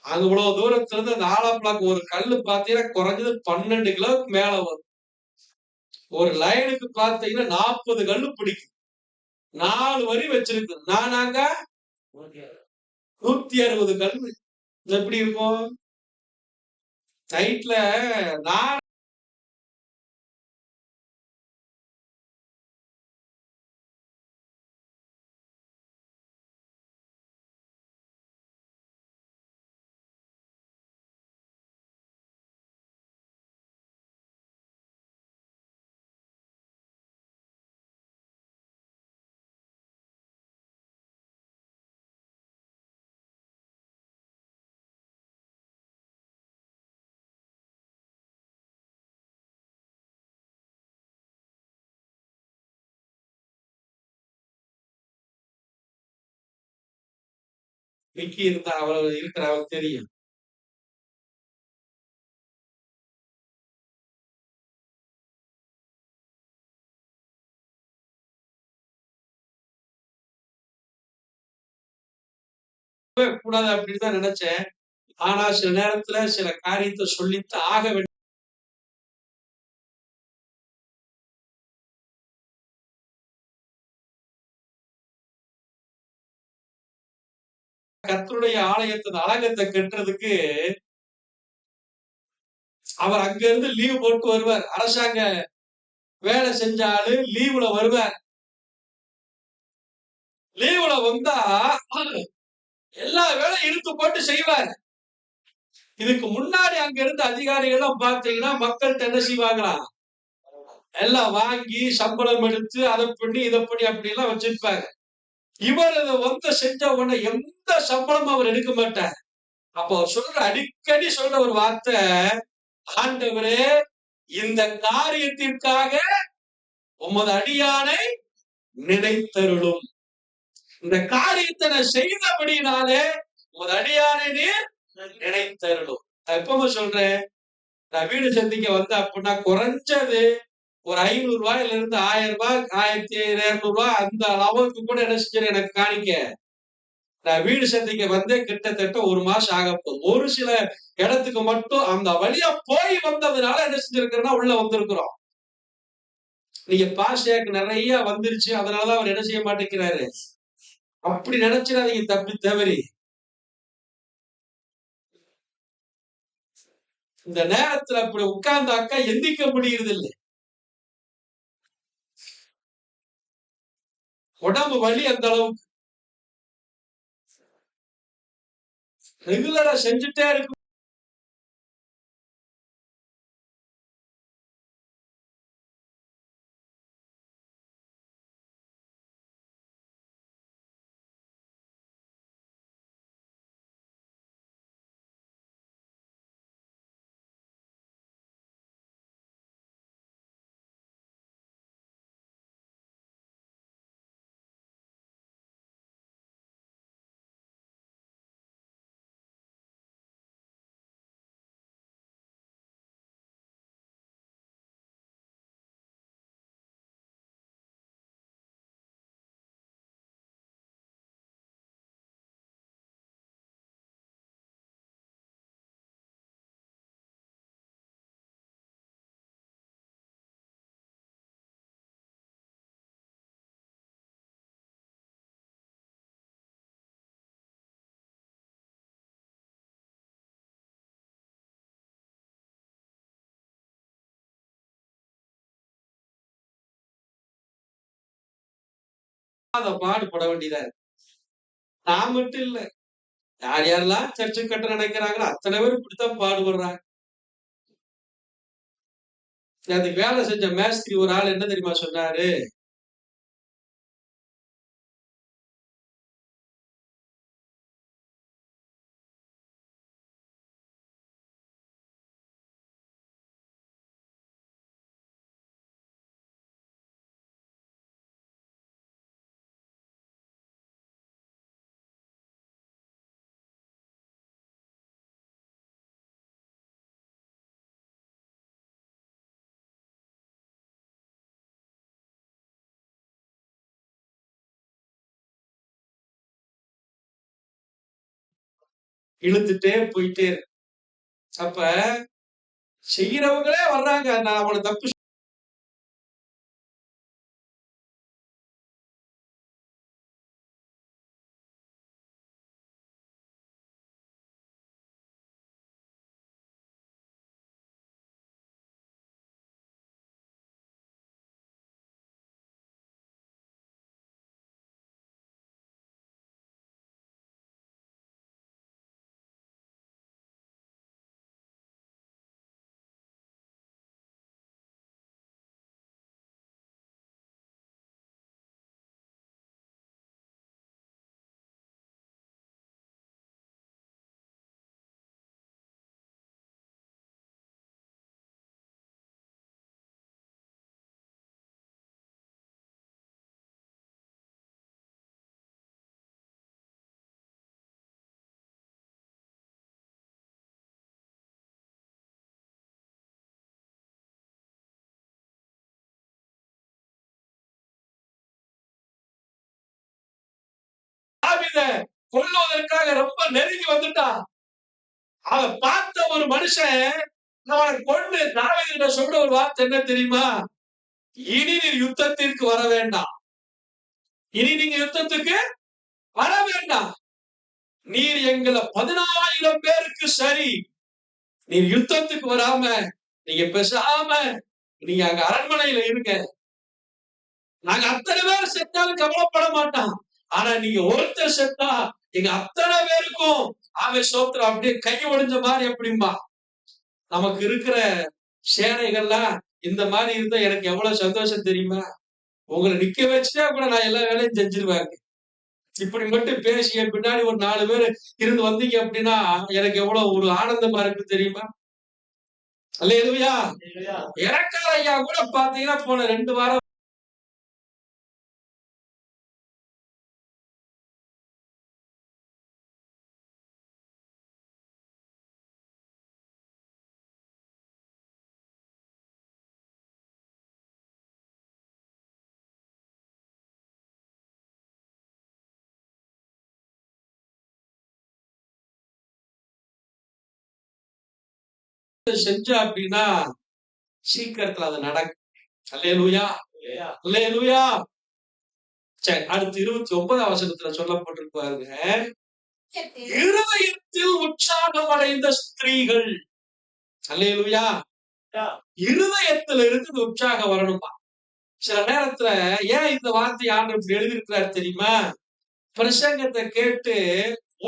அங்க இவ்வளவு தூரத்துல இருந்து அந்த ஆலாப்ளாக் ஒரு கல்லு பாத்தீங்கன்னா குறைஞ்சது 12 கிலோவுக்கு மேல வரும். ஒரு லைனுக்கு பாத்தீங்கன்னா 40 கல்லு பிடிக்கும், 4 வரி வச்சிருக்கு. நானாங்க 160 கல்லு. எப்படி இருக்கும் நைட்ல நான் விக்கி இருந்தா அவர் இருக்கிற அவருக்கு தெரியும். கூடாது அப்படின்னு தான் நினைச்சேன். ஆனா சில நேரத்துல சில காரியத்தை சொல்லித்தான் ஆக வேண்டும். கர்த்தருடைய ஆலயத்தின் அலங்கத்தை கட்டுறதுக்கு அவர் அங்க இருந்து லீவ் போட்டு வருவார். அரசாங்க வேலை செஞ்சாலும் லீவுல வருவார். லீவுல வந்தா எல்லா வேலையும் இழுத்து போட்டு செய்வார். இதுக்கு முன்னாடி அங்க இருந்த அதிகாரிகள் பாத்தீங்கன்னா மக்கள்கிட்ட என்ன செய்வாங்களாம், எல்லாம் வாங்கி சம்பளம் எடுத்து அதை பண்ணி இதை பண்ணி அப்படி எல்லாம் வச்சிருப்பாங்க. இவர் இதை வந்து செஞ்ச உடனே எந்த சம்பளமும் அவர் எடுக்க மாட்டார். அப்போ அடிக்கடி சொல்ற ஒரு வார்த்தை, ஆண்டவரே இந்த காரியத்திற்காக உமது அடியானை நினைத்தருளும். இந்த காரியத்தை நான் செய்தபடினாலே உமது அடியானை நீர் நினைத்தருளும். நான் எப்பவுமே சொல்றேன், நான் வீடு சந்திக்க வந்த அப்படின்னா குறைஞ்சது ஒரு 500 ரூபாயில இருந்து 1000 ரூபாய் 1200 ரூபாய் அந்த அளவுக்கு கூட என்ன செஞ்சு எனக்கு காணிக்க. நான் வீடு சந்திக்க வந்து கிட்டத்தட்ட 1 மாசம் ஆக போகுது. ஒரு சில இடத்துக்கு மட்டும் அந்த வழியா போய் வந்ததுனால என்ன செஞ்சிருக்கிறோம்னா உள்ள வந்திருக்கிறோம். நீங்க பாஸ்டேக் நிறைய வந்துருச்சு, அதனாலதான் அவர் என்ன செய்ய மாட்டேங்கிறாரு. அப்படி நினைச்சிடாதீங்க தப்பி தவறி. இந்த நேரத்துல அப்படி உட்கார்ந்தாக்கா எந்திக்க முடியறது இல்லை. உடம்பு வலி அந்த அளவுக்கு. ரெகுலரா செஞ்சுட்டே இருக்கு. அதை பாடுபட வேண்டியதா இருக்கு. நான் மட்டும் இல்ல, யார் யாரெல்லாம் சர்ச்சை கட்ட நினைக்கிறாங்களோ அத்தனை பேர் இப்படித்தான் பாடுபடுறாங்க. அதுக்கு வேலை செஞ்ச மேஸ்திரி ஒரு ஆள் என்ன தெரியுமா சொன்னாரு, இழுத்துட்டே போயிட்டே இருக்கு. அப்ப செய்யறவங்களே வர்றாங்க, நான் அவனை தப்பு தாவீதை கொல்லுவதற்காக ரொம்ப நெருங்கி வந்துட்டான். அதை பார்த்த ஒரு மனுஷன் அவனை கொண்டு தாவீதுகிட்ட சொல்ற ஒரு வார்த்தை என்ன தெரியுமா? இனி நீர் யுத்தத்திற்கு வர வேண்டாம். இனி நீங்க யுத்தத்துக்கு வர வேண்டாம். நீர் எங்களை 14,000 பேருக்கு சரி. நீர் யுத்தத்துக்கு வராம நீங்க பேசாம நீங்க அங்க அரண்மனையில இருங்க. நாங்க அத்தனை பேர் செத்தாலும் கவலைப்பட மாட்டோம். ஆனா நீங்க ஒருத்தர் செத்தா எங்க அத்தனை பேருக்கும் அவன் சோத்திரம் அப்படியே கை ஒடிஞ்ச மாதிரி எப்படிம்பா. நமக்கு இருக்கிற சேனைகள்லாம் இந்த மாதிரி இருந்தா எனக்கு எவ்வளவு சந்தோஷம் தெரியுமா? உங்களை நிக்க வச்சுட்டா கூட நான் எல்லா வேலையும் செஞ்சிருவேன். இப்படி மட்டும் பேசி என் பின்னாடி ஒரு 4 பேர் இருந்து வந்தீங்க அப்படின்னா எனக்கு எவ்வளவு ஒரு ஆனந்தமா இருக்கு தெரியுமா? அல்லேலூயா. இறக்கார ஐயா கூட பாத்தீங்கன்னா போன 2 வாரம் செஞ்சா அப்படின்னா சீக்கிரத்துல அது நடக்கும். அல்லேலூயா, அல்லேலூயா. சரி, அடுத்து 29ஆம் வசனத்துல சொல்லப்பட்டிருக்கு பாருங்க. இருதயத்தில் உற்சாகம் அடைந்த ஸ்திரீகள். அல்லேலூயா. இருதயத்துல இருந்து உற்சாகம் வரணுமா? சில நேரத்துல ஏன் இந்த வார்த்தை ஆண்டவர் எழுதியிருக்கிறார் தெரியுமா? பிரசங்கத்தை கேட்டு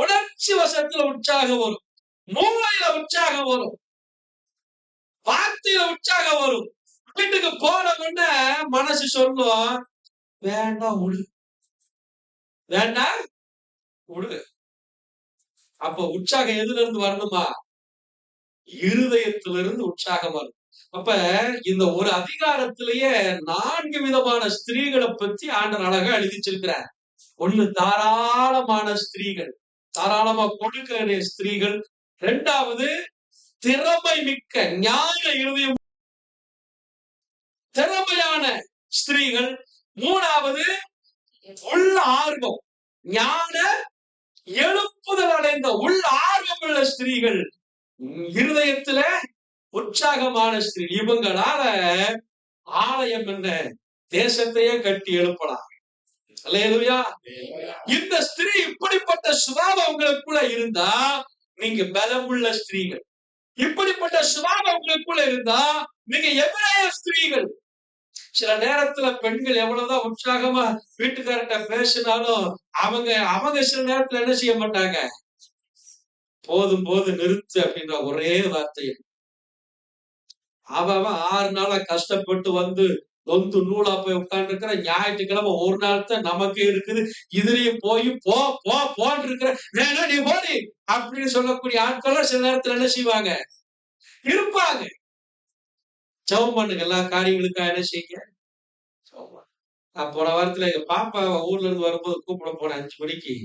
உணர்ச்சி வசத்துல உற்சாகம் வரும், மூளையில உற்சாகம் வரும், வார்த்தையில உற்சாகம் வரும். வீட்டுக்கு போன உடனே மனசு சொல்லும், வேண்டாம் விடு, வேண்டாம் விடு. அப்ப உற்சாகம் எதுல இருந்து வரணுமா? இருதயத்திலிருந்து உற்சாகம் வரும். அப்ப இந்த ஒரு அதிகாரத்திலேயே 4 விதமான ஸ்திரீகளை பத்தி ஆண்டவர் அழகா எழுதி வச்சிருக்கிறார். ஒண்ணு தாராளமான ஸ்திரீகள், தாராளமா கொடுக்க வேண்டிய ஸ்திரீகள். 2வது திறமை மிக்க ஞான இருதயம், திறமையான ஸ்திரீகள். 3வது உள்ள ஆர்வம், ஞான எழுப்புதல் அடைந்த உள்ள ஆர்வம் உள்ள ஸ்திரீகள். இருதயத்துல உற்சாகமான ஸ்திரீ. இவங்களால ஆலயம் என்ன தேசத்தையே கட்டி எழுப்பலாம். அல்லேலூயா. இந்த ஸ்திரீ இப்படிப்பட்ட சுபாவம் உங்களுக்குள்ள இருந்தா நீங்க பலமுள்ள ஸ்திரீகள். இப்படிப்பட்ட சுபாவம் உங்களுக்குள்ள இருந்தா நீங்க எபிரேய ஸ்திரீகள். சில நேரத்துல பெண்கள் எவ்வளவுதான் உற்சாகமா வீட்டுக்காரர்கிட்ட பேசினாலும் அவங்க சில நேரத்துல என்ன செய்ய மாட்டாங்க? போதும் போதும் நிறுத்து அப்படின்ற ஒரே வார்த்தை. அவன் 6 நாளா கஷ்டப்பட்டு வந்து நொந்து நூலா போய் உட்கார்ந்து இருக்கிற, ஞாயிற்றுக்கிழமை ஒரு நாள் தான் நமக்கே இருக்குது. இதுலயும் போய் போ போ போன்னு இருக்கிற, வேணா நீ போடி அப்படின்னு சொல்லக்கூடிய ஆட்கள் சில நேரத்துல என்ன செய்வாங்க? இருப்பாங்க. ஜெபம் பண்ணுங்க, எல்லா காரியங்களுக்கா என்ன செய்யுங்க? போன வாரத்துல எங்க பாப்பா ஊர்ல இருந்து வரும்போது கூப்பிட போனேன் 5 மணிக்கு.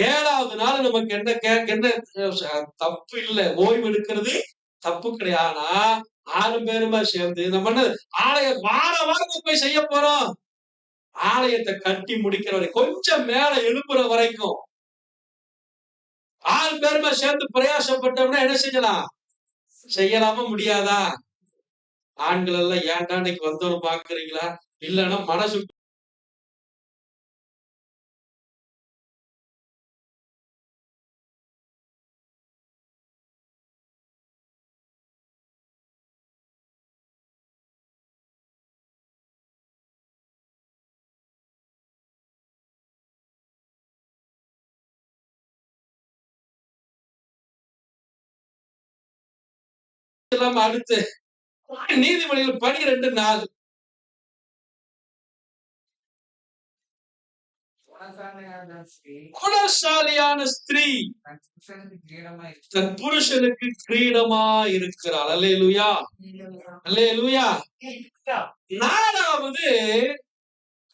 ஏழாவது நாள் நமக்கு என்ன தப்பு இல்லை, ஓய்வு எடுக்கிறது தப்பு கிடையாது. ஆனா 6 பேருமா சேர்ந்து நம்ம என்ன வாரம் போய் செய்ய போறோம்? ஆலயத்தை கட்டி முடிக்கிற வரை, கொஞ்சம் மேல எழுப்புற வரைக்கும் 6 பேருமா சேர்ந்து பிரயாசப்பட்டோம்னா என்ன செய்யலாம்? செய்யலாமா முடியாதா? ஆண்கள் எல்லாம் ஏன்டா இன்னைக்கு வந்தோன்னு பாக்குறீங்களா? இல்லைன்னா மனசு வாசிக்கலாமா? அடுத்து நீதிமொழிகள் 12:4. குணசாலியான ஸ்திரீ தன் புருஷனுக்கு கிரீடமா இருக்கிறாள். அல்லேலூயா, அல்லேலூயா. நாலாவது,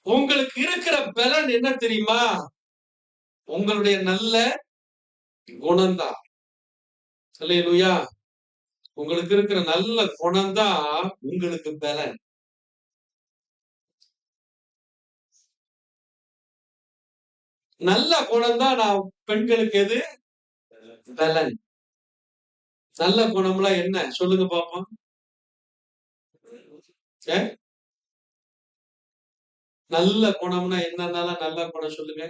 உங்களுக்கு இருக்கிற பலன் என்ன தெரியுமா? உங்களுடைய நல்ல குணம்தான். அல்லேலூயா. உங்களுக்கு இருக்கிற நல்ல குணம்தான் உங்களுக்கு பலன். நல்ல குணம் தான் நான் பெண்களுக்கு எது பலன். நல்ல குணம்லாம் என்ன சொல்லுங்க பாப்போம். நல்ல குணம்னா என்னன்னாலும் நல்ல குணம் சொல்லுங்க.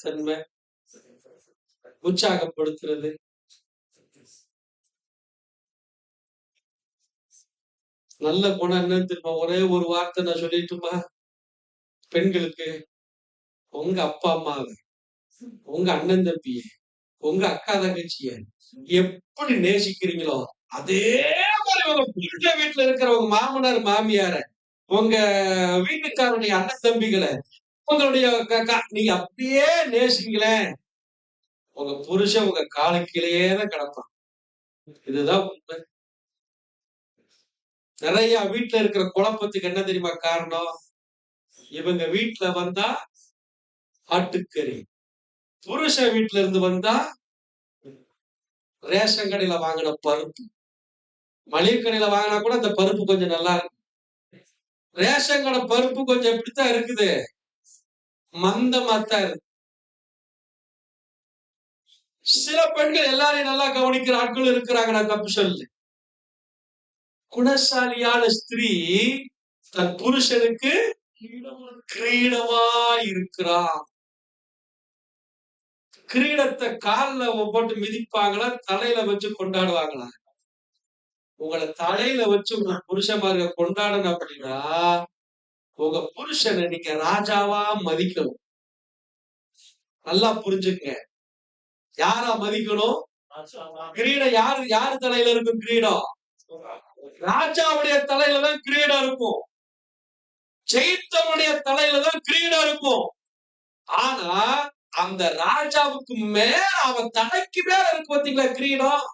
தன்மை, உற்சாகப்படுத்துறது, நல்ல குணம் என்னன்னு தெரியுமா? ஒரே ஒரு வார்த்தை நான் சொல்லிட்டுமா? பெண்களுக்கு உங்க அப்பா அம்மாவை, உங்க அண்ணன் தம்பிய, உங்க அக்கா தங்கச்சிய எப்படி நேசிக்கிறீங்களோ அதே மாதிரி உங்க புருஷ வீட்டுல இருக்கிறவங்க மாமனார் மாமியார, உங்க வீட்டுக்காரனுடைய அண்ணன் தம்பிகளை, உங்களுடைய நீங்க அப்படியே நேசிங்களேன், உங்க புருஷன் உங்க காலு கீழேயே தான் கிடப்பான். இதுதான் உண்மை. நிறைய வீட்டுல இருக்கிற குழப்பத்துக்கு என்ன தெரியுமா காரணம்? இவங்க வீட்டுல வந்தா ஆட்டுக்கறி, புருஷ வீட்டுல இருந்து வந்தா ரேஷன் கடையில வாங்கின பருப்பு. மளிகை கடையில வாங்கினா கூட அந்த பருப்பு கொஞ்சம் நல்லா இருக்கு. ரேஷன் கடை பருப்பு கொஞ்சம் எப்படித்தான் இருக்குது, மந்தமாத்தான் இருக்கு. சில பெண்கள் எல்லாரையும் நல்லா கவனிக்கிற ஆட்கள் இருக்கிறாங்க, நான் தப்பு சொல்லு. குணசாலியான ஸ்திரீ தன் புருஷனுக்கு கிரீடமா இருக்கிறான். கிரீடத்தை காலில் போட்டு மிதிப்பாங்களா, தலையில வச்சு கொண்டாடுவாங்களா? உங்களை தலையில வச்சு உங்க புருஷமார்க கொண்டாடணும் அப்படின்னா உங்க புருஷனை நீங்க ராஜாவா மதிக்கணும். நல்லா புரிஞ்சுங்க. யாரா மதிக்கணும்? கிரீடம் யாரு தலையில இருக்கும்? கிரீடம் ராஜாவுடைய தலையில தான் கிரீடம் இருக்கும். ஜெயித்தவனுடைய தலையில தான் கிரீடம் இருக்கும். ஆனா அந்த ராஜாவுக்கு மேல, அவன் தலைக்கு மேல இருக்கு பாத்தீங்களா கிரீடம்,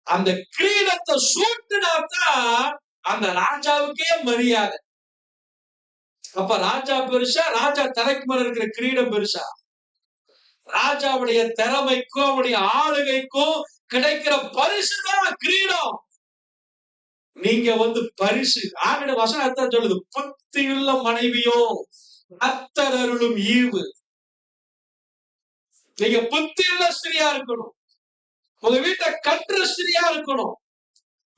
அந்த கிரீடத்தை சூட்டினாத்தான் அந்த ராஜாவுக்கே மரியாதை. அப்ப ராஜா பெருசா, ராஜா தலைக்கு மேல இருக்கிற கிரீடம் பெருசா? ராஜாவுடைய திறமைக்கும் அவனுடைய ஆளுகைக்கும் கிடைக்கிற பரிசுதான் கிரீடம். நீங்க பரிசு ஆகிட வசனத்தான் சொல்லுது, புத்தியுள்ள மனைவியோ அத்தரருளும் ஈவு. நீங்க புத்தியுள்ள ஸ்திரியா இருக்கணும். உங்க வீட்டை கட்டுற ஸ்திரியா இருக்கணும்.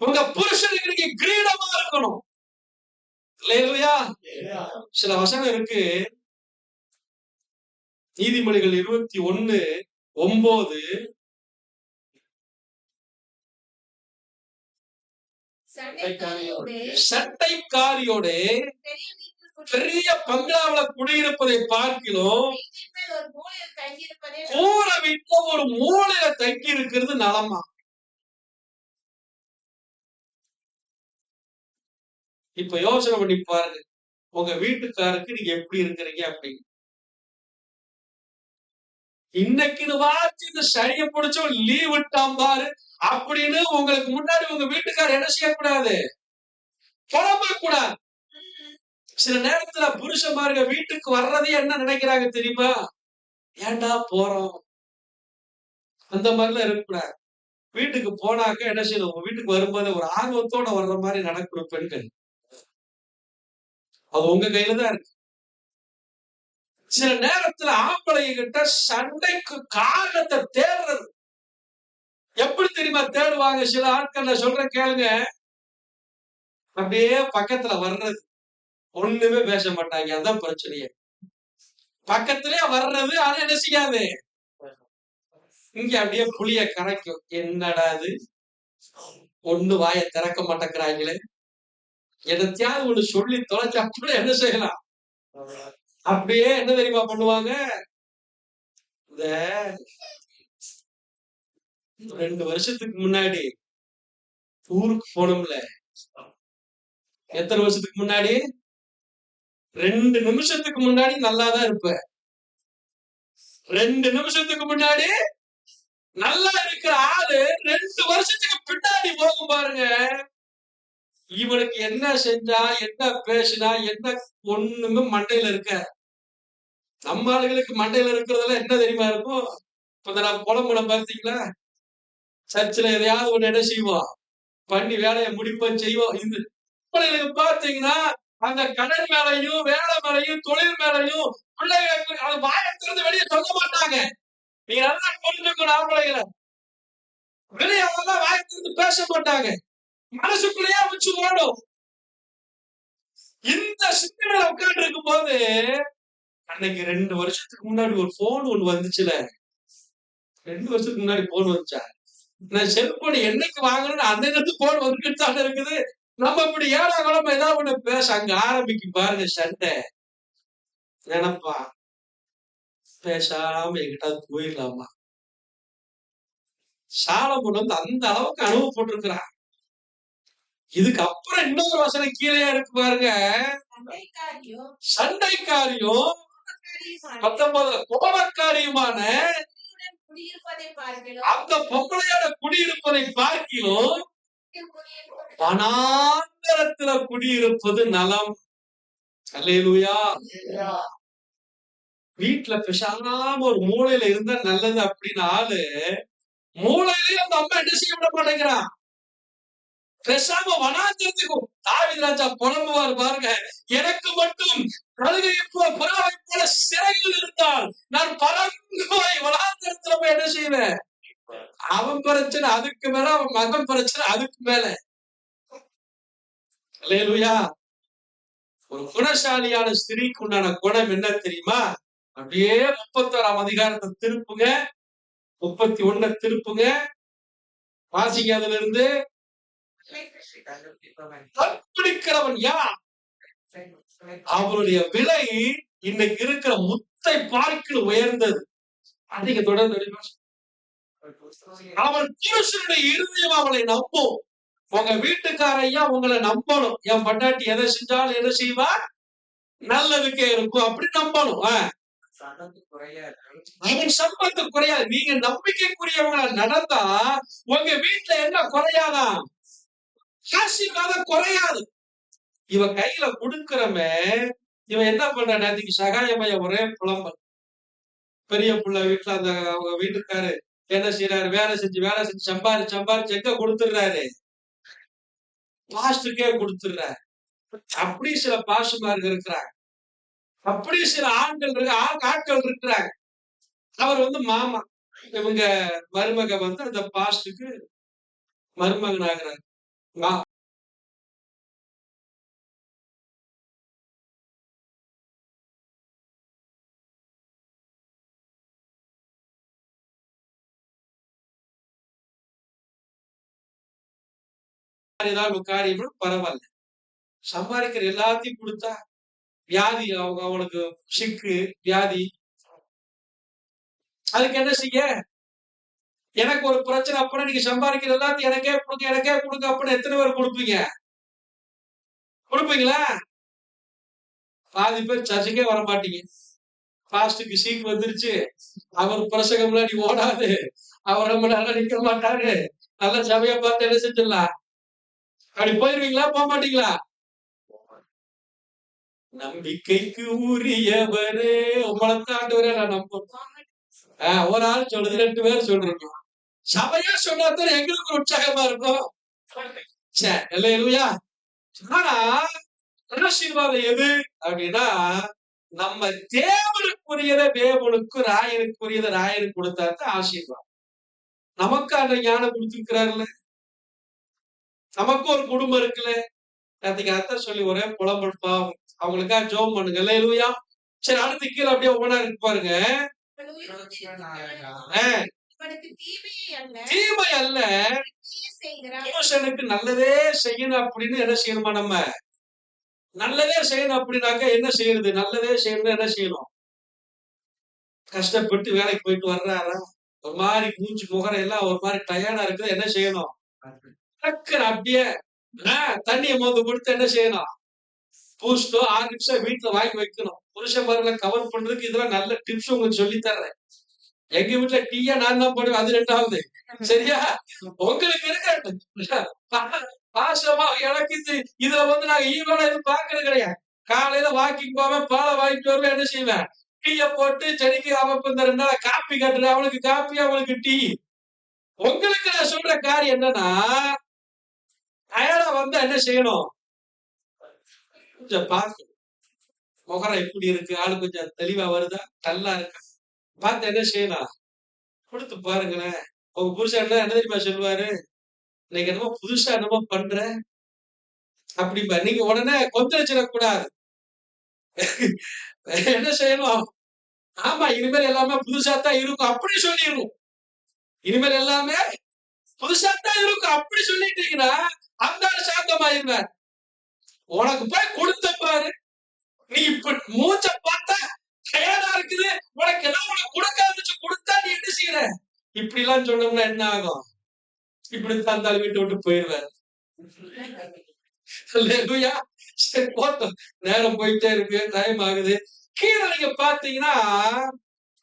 உங்க புருஷனுக்கு நீங்க கிரீடமா இருக்கணும். இல்லையா? சில வசனம் இருக்கு, நீதிமொழிகள் 21:9. சட்டைக்காரியோட பெரிய பங்களாவில குடியிருப்பதை பார்க்கிலும் கூரை வீட்டுல ஒரு மூலையில தங்கி இருக்கிறது நலமா? இப்ப யோசனை பண்ணி பாருங்க, உங்க வீட்டுக்காருக்கு நீங்க எப்படி இருக்கிறீங்க அப்படின்னு. இன்னைக்குன்னு வாச்சு இந்த சனியை பிடிச்ச லீவ் விட்டாம் பாரு அப்படின்னு உங்களுக்கு முன்னாடி உங்க வீட்டுக்காரர் என்ன செய்யக்கூடாது? புலம்பக்கூடாது. சில நேரத்துல புருஷன்மார்க வீட்டுக்கு வர்றதே என்ன நினைக்கிறாங்க தெரியுமா? ஏன்டா போறோம், அந்த மாதிரிலாம் இருக்கக்கூடாது. வீட்டுக்கு போனாக்க என்ன செய்யணும்? உங்க வீட்டுக்கு வரும்போது ஒரு ஆர்வத்தோட வர்ற மாதிரி நடக்கணும் பெண்கள். அது உங்க கையில தான் இருக்கு. சில நேரத்துல ஆம்பளைகிட்ட சண்டைக்கு காரணத்தை தேடுறது எப்படி தெரியுமா தேடுவாங்க? சில ஆட்கள் நான் சொல்றேன் கேளுங்க, அப்படியே பக்கத்துல வர்றது, ஒண்ணுமே பேச மாட்டாங்க. அதான் பிரச்சனையே. பக்கத்திலே வர்றது, ஆனா என்ன செய்யாது, இங்க அப்படியே புளிய கரைக்கும். என்னடா அது, ஒண்ணு வாயை திறக்க மாட்டேங்கிறாங்களே, என்னத்தையாவது ஒண்ணு சொல்லி தொலைச்சு அப்படியே என்ன செய்யலாம், அப்படியே என்ன தெரியுமா பண்ணுவாங்க, இந்த 2 வருஷத்துக்கு முன்னாடி ஊருக்கு போனோம்ல. எத்தனை வருஷத்துக்கு முன்னாடி? 2 நிமிஷத்துக்கு முன்னாடி நல்லாதான் இருப்ப. 2 நிமிஷத்துக்கு முன்னாடி நல்லா இருக்கிற ஆளு 2 வருஷத்துக்கு பின்னாடி போகும் பாருங்க. இவனுக்கு என்ன செஞ்சா, என்ன பேசினா, என்ன ஒண்ணுமே மண்டையில இருக்க. நம்ம ஆளுகளுக்கு மண்டையில இருக்கிறதெல்லாம் என்ன தெரியுமா இருக்கும்? இப்ப நான் புலம்புன பார்த்தீங்களா? சர்ச்சில் எதையாவது ஒண்ணு என்ன செய்வோம்? பண்ணி வேலையை முடிப்போம் செய்வோம். இந்த பிள்ளைகளுக்கு பார்த்தீங்கன்னா அந்த கடன் மேலையும், வேலை மேலையும், தொழில் மேலையும் பிள்ளைகளுக்கு அது வாயை திறந்து வெளியே சொல்ல மாட்டாங்க. நீங்க நல்லா புரிஞ்சுக்கணும் ஆம்பளைகளை. வெளியே அவங்கெல்லாம் வாயை திறந்து பேச மாட்டாங்க. மனசுக்குள்ளேயே வச்சு ஓடும். இந்த சிந்தனையில உட்கார்ந்து இருக்கும் போது அன்னைக்கு 2 வருஷத்துக்கு முன்னாடி ஒரு போன் ஒண்ணு வந்துச்சுல. 2 வருஷத்துக்கு முன்னாடி போன் வந்துச்சா? நான் செல்போன் என்னைக்கு வாங்கணும்னு அன்னைக்கு போன் வந்துட்டு தானே இருக்குது. நம்ம இப்படி ஏழாம் கிழமை ஏதாவது ஒண்ணு பேச அங்க ஆரம்பிக்கும் பாருங்க சண்டை. நினைப்பா பேசாம என்கிட்ட போயிடலாமா? சாலமோன் வந்து அந்த அளவுக்கு அனுபவப்பட்டிருக்கிறான். இதுக்கு அப்புறம் இன்னொரு வசனம் கீழே இருக்கு பாருங்க. சண்டைக்காரியும் 19 கோபக்காரியுமான அந்த பொம்பளையோட குடியிருப்பதை பார்க்கிலும் வனாந்தரத்துல குடியிருப்பது நலம். அல்லேலூயா. வீட்டுல பேசாம ஒரு மூலையில இருந்தா நல்லது அப்படின்னு ஆளு மூலையிலேயே அந்த அம்மா என்ன செய்ய விட மாட்டேங்கிறான். பேசாம வனாந்தரத்துக்கு தாவீது ராஜா புலம்புவார் பாருங்க. எனக்கு மட்டும் கழுகையை போல புறாவை போல சிறையில் இருந்தால் நான் பறந்து போய் வனாந்தரத்துல போய் என்ன செய்வேன்? அவன் பிரச்சனை அதுக்கு மேல, அவன் மகன் பிரச்சனை அதுக்கு மேல. அல்லேலூயா. ஒரு குணசாலியான ஸ்திரீக்கு உண்டான குணம் என்ன தெரியுமா? அப்படியே 31ஆம் அதிகாரத்தை திருப்புங்க, 31 திருப்புங்க, வாசிங்க. அதுல இருந்து தப்பிக்கிறவன் யார்? அவருடைய விலை இன்னைக்கு இருக்கிற முத்தை பார்க்கிலும் உயர்ந்தது. அதிக தொடர்ந்து அவன் புருஷனுடைய இருதயம் அவளை நம்பும். உங்க வீட்டுக்காரையா உங்களை நம்பணும். என் பண்டாட்டி எதை செஞ்சாலும் என்ன செய்வா? நல்லதுக்கே இருக்கும் அப்படி நம்பணும். அவன் சம்பத்து குறையாது. நீங்க நம்பிக்கைக்குரியவங்கள நடந்தா உங்க வீட்டுல என்ன குறையாதா? ஆசீர்வாதம் குறையாது. இவ கையில கொடுக்கிறமே, இவன் என்ன பண்ற? நேற்றுக்கு சகாய பையன் ஒரே புலம்பல். பெரிய பிள்ளை வீட்டுல அந்த அவங்க வீட்டுக்காரு என்ன செய்யறாரு? வேலை செஞ்சு சம்பாரிச்சு எங்க கொடுத்துடுறாரு? பாஸ்டுக்கே கொடுத்துடுறாரு. அப்படி சில பாஸ்டுமார்கள் இருக்கிறாங்க. அப்படி சில ஆட்கள் இருக்கிறாங்க. அவர் வந்து மாமா, இவங்க மருமக வந்து அந்த பாஸ்டுக்கு மருமகன் ஆகிறார். காரியம் பரவாயில்ல. சம்பாதிக்கிற எல்லாத்தையும் கொடுத்தா வியாதி, அவனுக்கு சிக்கு வியாதி, அதுக்கு என்ன செய்ய? எனக்கு ஒரு பிரச்சனை அப்படின்னா நீங்க சம்பாதிக்கிற எல்லாத்தையும் எனக்கே கொடுங்க அப்படின்னு எத்தனை பேர் கொடுப்பீங்களா? பாதி பேர் சர்ச்சுக்கே வர மாட்டீங்க. பாஸ்டுக்கு சீக்கு வந்துருச்சு, அவர் பிரசங்கம் முன்னாடி ஓடாது, அவர் ரொம்ப நல்லா நிக்க மாட்டாரு, நல்ல சபையை பார்த்து என்ன செஞ்சிடலாம்? அப்படி போயிருவீங்களா? போக மாட்டீங்களா? நம்பிக்கைக்கு உரியவரே உங்களத்தாண்டவரே நான் நம்புறேன். ஒரு ஆள் சொல்லுது, 2 பேர் சொல்றோம். சபையா சொன்னாதான் எங்களுக்கு உற்சாகமா இருக்கும். இல்லையா? ஆனா ஆசீர்வாதம் எது அப்படின்னா, நம்ம தேவனுக்குரியதை தேவனுக்கு, ராயனுக்குரியதை ராயனுக்கு கொடுத்தாதான் ஆசீர்வாதம். நமக்கு அந்த ஞானம் கொடுத்துருக்கிறாருல்ல, நமக்கு ஒரு குடும்பம் இருக்குல்ல. நேற்றுக்கு அதான் சொல்லி ஒரே புலம்பெடுப்பா அவங்களுக்கா ஜோம் பண்ணுங்க. இல்லையா? சரி, அடுத்து கீழே அப்படியே ஒவ்வொன்றா இருக்கு பாருங்க. தீமை அல்ல, புருஷனுக்கு நல்லதே செய்யணும் அப்படின்னு என்ன செய்யணுமா? நம்ம நல்லதே செய்யணும் அப்படின்னாக்க என்ன செய்யறது? நல்லதே செய்யணும் என்ன செய்யணும்? கஷ்டப்பட்டு வேலைக்கு போயிட்டு வர்றாரா? ஒரு மாதிரி மூஞ்சி முகரம் எல்லாம் ஒரு மாதிரி டயர்டா இருக்குது. என்ன செய்யணும்? டக்குன்னு அப்படியே தண்ணியை மோந்து கொடுத்து என்ன செய்யணும்? பூஸ்டோ ஹார்லிக்ஸோ வீட்டுல வாங்கி வைக்கணும். புருஷன்மார்களை கவர் பண்றதுக்கு இதெல்லாம் நல்ல டிப்ஸ் உங்களுக்கு சொல்லி தர்றேன். எங்க வீட்டுல டீயா நான் தான் போடுவேன், அது 2வது. சரியா? உங்களுக்கு இருக்க பாசமா எனக்கு இதுல நாங்க ஈரோட எதுவும் பாக்குறது கிடையாது. காலையில வாக்கிங் போவேன், பாலை வாங்கிட்டு வருவேன், என்ன செய்வேன்? டீய போட்டு செடிக்கு அமைப்பு இந்த 2 நாள் காப்பி கட்டுறேன். அவளுக்கு காப்பி, அவளுக்கு டீ. உங்களுக்கு நான் சொல்ற காரியம் என்னன்னா, டயர்டா என்ன செய்யணும்? கொஞ்சம் பார்க்கணும். முகரம் எப்படி இருக்கு, ஆளு கொஞ்சம் தெளிவா வருதா, டல்லா இருக்கா, பார்த்து என்ன செய்யலாம்? கொடுத்து பாருங்களேன். உங்க புருஷன் என்ன தெரியுமா சொல்லுவாரு? இன்னைக்கு என்னமோ புதுசா என்னமோ பண்ற அப்படிம்பா. நீங்க உடனே கொந்தளிச்சிடக்கூடாது. என்ன செய்யணும்? ஆமா, இனிமேல் எல்லாமே புதுசா தான் இருக்கும் அப்படி சொல்லிடணும். இனிமேல் எல்லாமே புதுசா தான் இருக்கும் அப்படி சொல்லிட்டீங்கன்னா அந்த சாந்தமாயிருவார். உனக்கு போய் கொடுத்த பாரு, நீ இப்ப மூச்ச பார்த்தா டயர்டா இருக்குது, உனக்கு எல்லாம் உனக்கு கொடுக்காதுச்சு, கொடுத்தா நீ என்ன செய்யற? இப்படி எல்லாம் சொன்னோம்னா என்ன ஆகும்? இப்படித்தான் அந்த வீட்டை விட்டு போயிடுவார். சரி போட்டோம், நேரம் போயிட்டே இருக்கு, டைம் ஆகுது. கீழே நீங்க பாத்தீங்கன்னா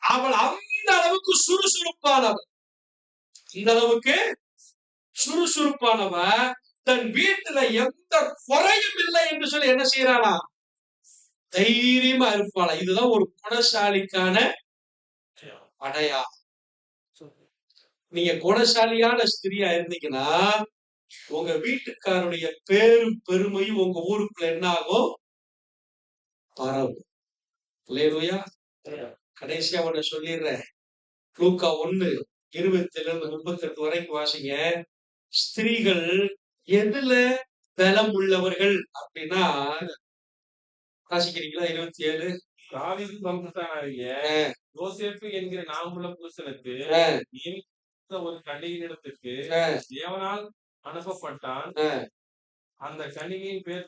அவள் அந்த அளவுக்கு சுறுசுறுப்பானவள், இந்த அளவுக்கு சுறுசுறுப்பானவ, தன் வீட்டுல எந்த குறையும் இல்லை என்று சொல்லி என்ன செய்யறானா? தைரியமா இருப்பாளா. இதுதான் ஒரு குணசாலிக்கான அடையா. நீங்க குணசாலியான ஸ்திரியா இருந்தீங்கன்னா உங்க வீட்டுக்காருடைய பேரும் பெருமையும் உங்க ஊருக்குள்ள என்ன ஆகும்? பரவும். இல்லையா? கடைசியா ஒண்ணு சொல்லிடுறேன். லூக்கா 1:27-38 வரைக்கும் வாசிங்க. ஸ்திரீகள் எதுல பலம் உள்ளவர்கள் அப்படின்னா, வாசிக்கிறீங்களா? 27. தாவீது வம்சத்தானாகிய யோசேப்பு என்கிற நாமுள்ள புருஷனுக்கு ஒரு கன்னிகையினிடத்திற்கு தேவனால் அனுப்பப்பட்டான். அந்த கன்னிகையின் பேர்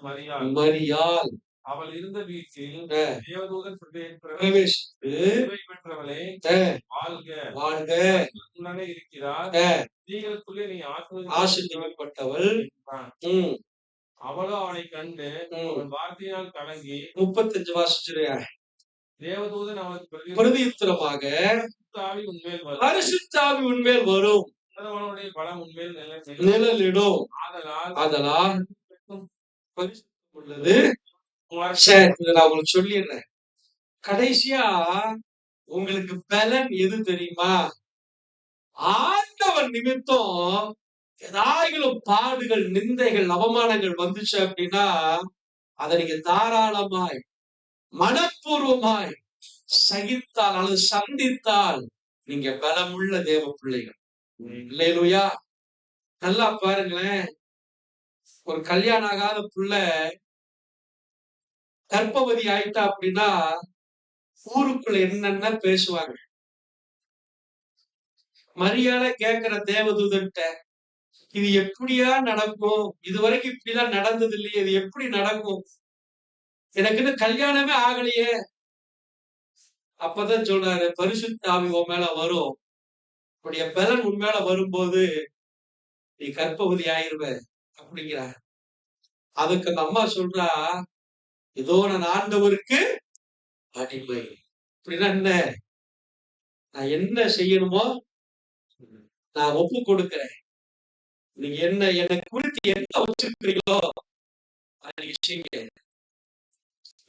மரியாள். அவள் இருந்த வீட்டில் தேவதூதன் பிரவேசித்து, பெற்றவளே வாழ்க, வாழ்க, உடனே இருக்கிறார், ஸ்திரீகளுக்குள்ளே நீ ஆசீர்வதிக்கப்பட்டவள். அவளோ அவனை கண்டு அவன் வார்த்தையினால் கலங்கி 35 வாசிச்சிருக்க. தேவதூதன் அவனுக்கு பிரதியுத்தரமாக பரிசுத்த ஆவி உன்மேல் வரும், அவனுடைய பலம் உன்மேல் நிழலிடும், ஆதலால் பரிசுத்தம் உள்ளது. நான் உங்களுக்கு சொல்லிடுறேன். கடைசியா உங்களுக்கு பலன் எது தெரியுமா? ஆண்டவன் நிமித்தம் ஏதாயிலும் பாடுகள், நிந்தைகள், அவமானங்கள் வந்துச்சு அப்படின்னா அதை நீங்க தாராளமாய் மனப்பூர்வமாய் சகித்தால் அல்லது சந்தித்தால் நீங்க பலமுள்ள தேவ பிள்ளைகள். இல்லையா? நல்லா பாருங்களேன். ஒரு கல்யாணம் ஆகாத பிள்ளை கர்ப்பவதி ஆயிட்டா அப்படின்னா ஊருக்குள்ள என்னென்ன பேசுவாங்க. மரியாதை கேட்கிற தேவதூதன்ட்ட, இது எப்படியா நடக்கும்? இதுவரைக்கும் இப்படிலாம் நடந்தது இல்லையே, இது எப்படி நடக்கும்? எனக்குன்னு கல்யாணமே ஆகலையே. அப்பதான் சொல்றாரு, பரிசுத்த ஆவி உன் மேல வரும், உடைய பலன் உன் மேல வரும்போது நீ கர்ப்பவதி ஆயிருவ அப்படிங்கிற. அதுக்கு அந்த அம்மா சொல்றா, ஏதோ நான் ஆண்டவருக்கு அடிமை. அப்படின்னா என்ன? நான் என்ன செய்யணுமோ நான் ஒப்பு கொடுக்கிறேன். நீங்க என்னை குறித்து என்ன வச்சிருக்கிறீங்களோ அதை நீங்க செய்யுங்க.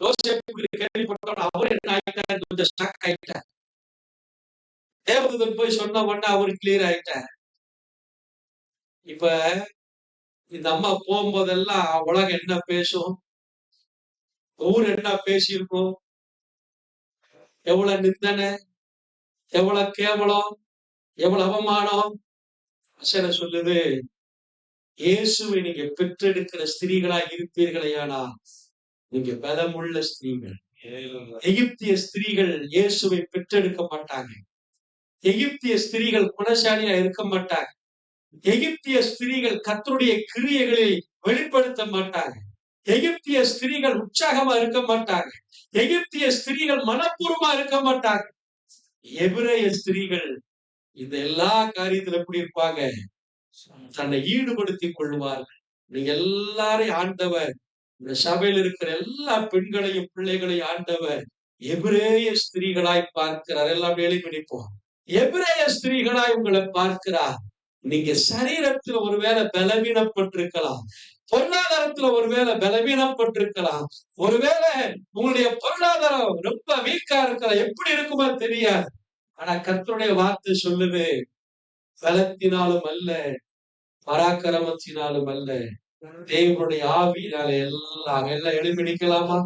யோசேப்பு கேள்விப்பட்டோம், அவரு என்ன ஆயிட்டாரு? கொஞ்சம் ஷாக் ஆயிட்டார். தேவதூதன் போய் சொன்ன உடனே அவரு கிளியர் ஆயிட்டார். இப்ப இந்த அம்மா போகும்போதெல்லாம் உலகம் என்ன பேசும், ஊர் என்ன பேசியிருக்கும், எவ்வளவு நிந்தனை, எவ்வளவு கேவலம், எவ்வளவு அவமானம். வசனம் சொல்லுது, இயேசுவை நீங்க பெற்றெடுக்கிற ஸ்திரீகளா இருப்பீர்களேயானா நீங்க பலமுள்ள ஸ்திரீகள். எகிப்திய ஸ்திரீகள் இயேசுவை பெற்றெடுக்க மாட்டாங்க. எகிப்திய ஸ்திரீகள் குணசாலியா இருக்க மாட்டாங்க. எகிப்திய ஸ்திரீகள் கர்த்தருடைய கிரியைகளை வெளிப்படுத்த மாட்டாங்க. எகிப்திய ஸ்திரீகள் உற்சாகமா இருக்க மாட்டாங்க. எகிப்திய ஸ்திரீகள் மனப்பூர்வமா இருக்க மாட்டாங்க. எபிரேய ஸ்திரீகள் இந்த எல்லா காரியத்துல எப்படி இருப்பாங்க? தன்னை ஈடுபடுத்திக் கொள்வார்கள். நீங்க எல்லாரையும் ஆண்டவர், இந்த சபையில் இருக்கிற எல்லா பெண்களையும் பிள்ளைகளையும் ஆண்டவர் எபிரேய ஸ்திரீகளாய் பார்க்கிறார். எல்லாம் எழுப்பி நிற்போம். எபிரேய ஸ்திரீகளாய் உங்களை பார்க்கிறார். நீங்க சரீரத்துல ஒருவேளை பலவீனப்பட்டிருக்கலாம், பொருளாதாரத்துல ஒருவேளை பலவீனப்பட்டிருக்கலாம், ஒருவேளை உங்களுடைய பொருளாதாரம் ரொம்ப வீக்கா இருக்கலாம், எப்படி இருக்குமோ தெரியாது. ஆனா கர்த்தருடைய வார்த்தை சொல்லுது, பலத்தினாலும் அல்ல, பராக்கிரமத்தினாலும் அல்ல, தேவனுடைய ஆவியினால எல்லாம் எழுப்பி நிக்கலாமா?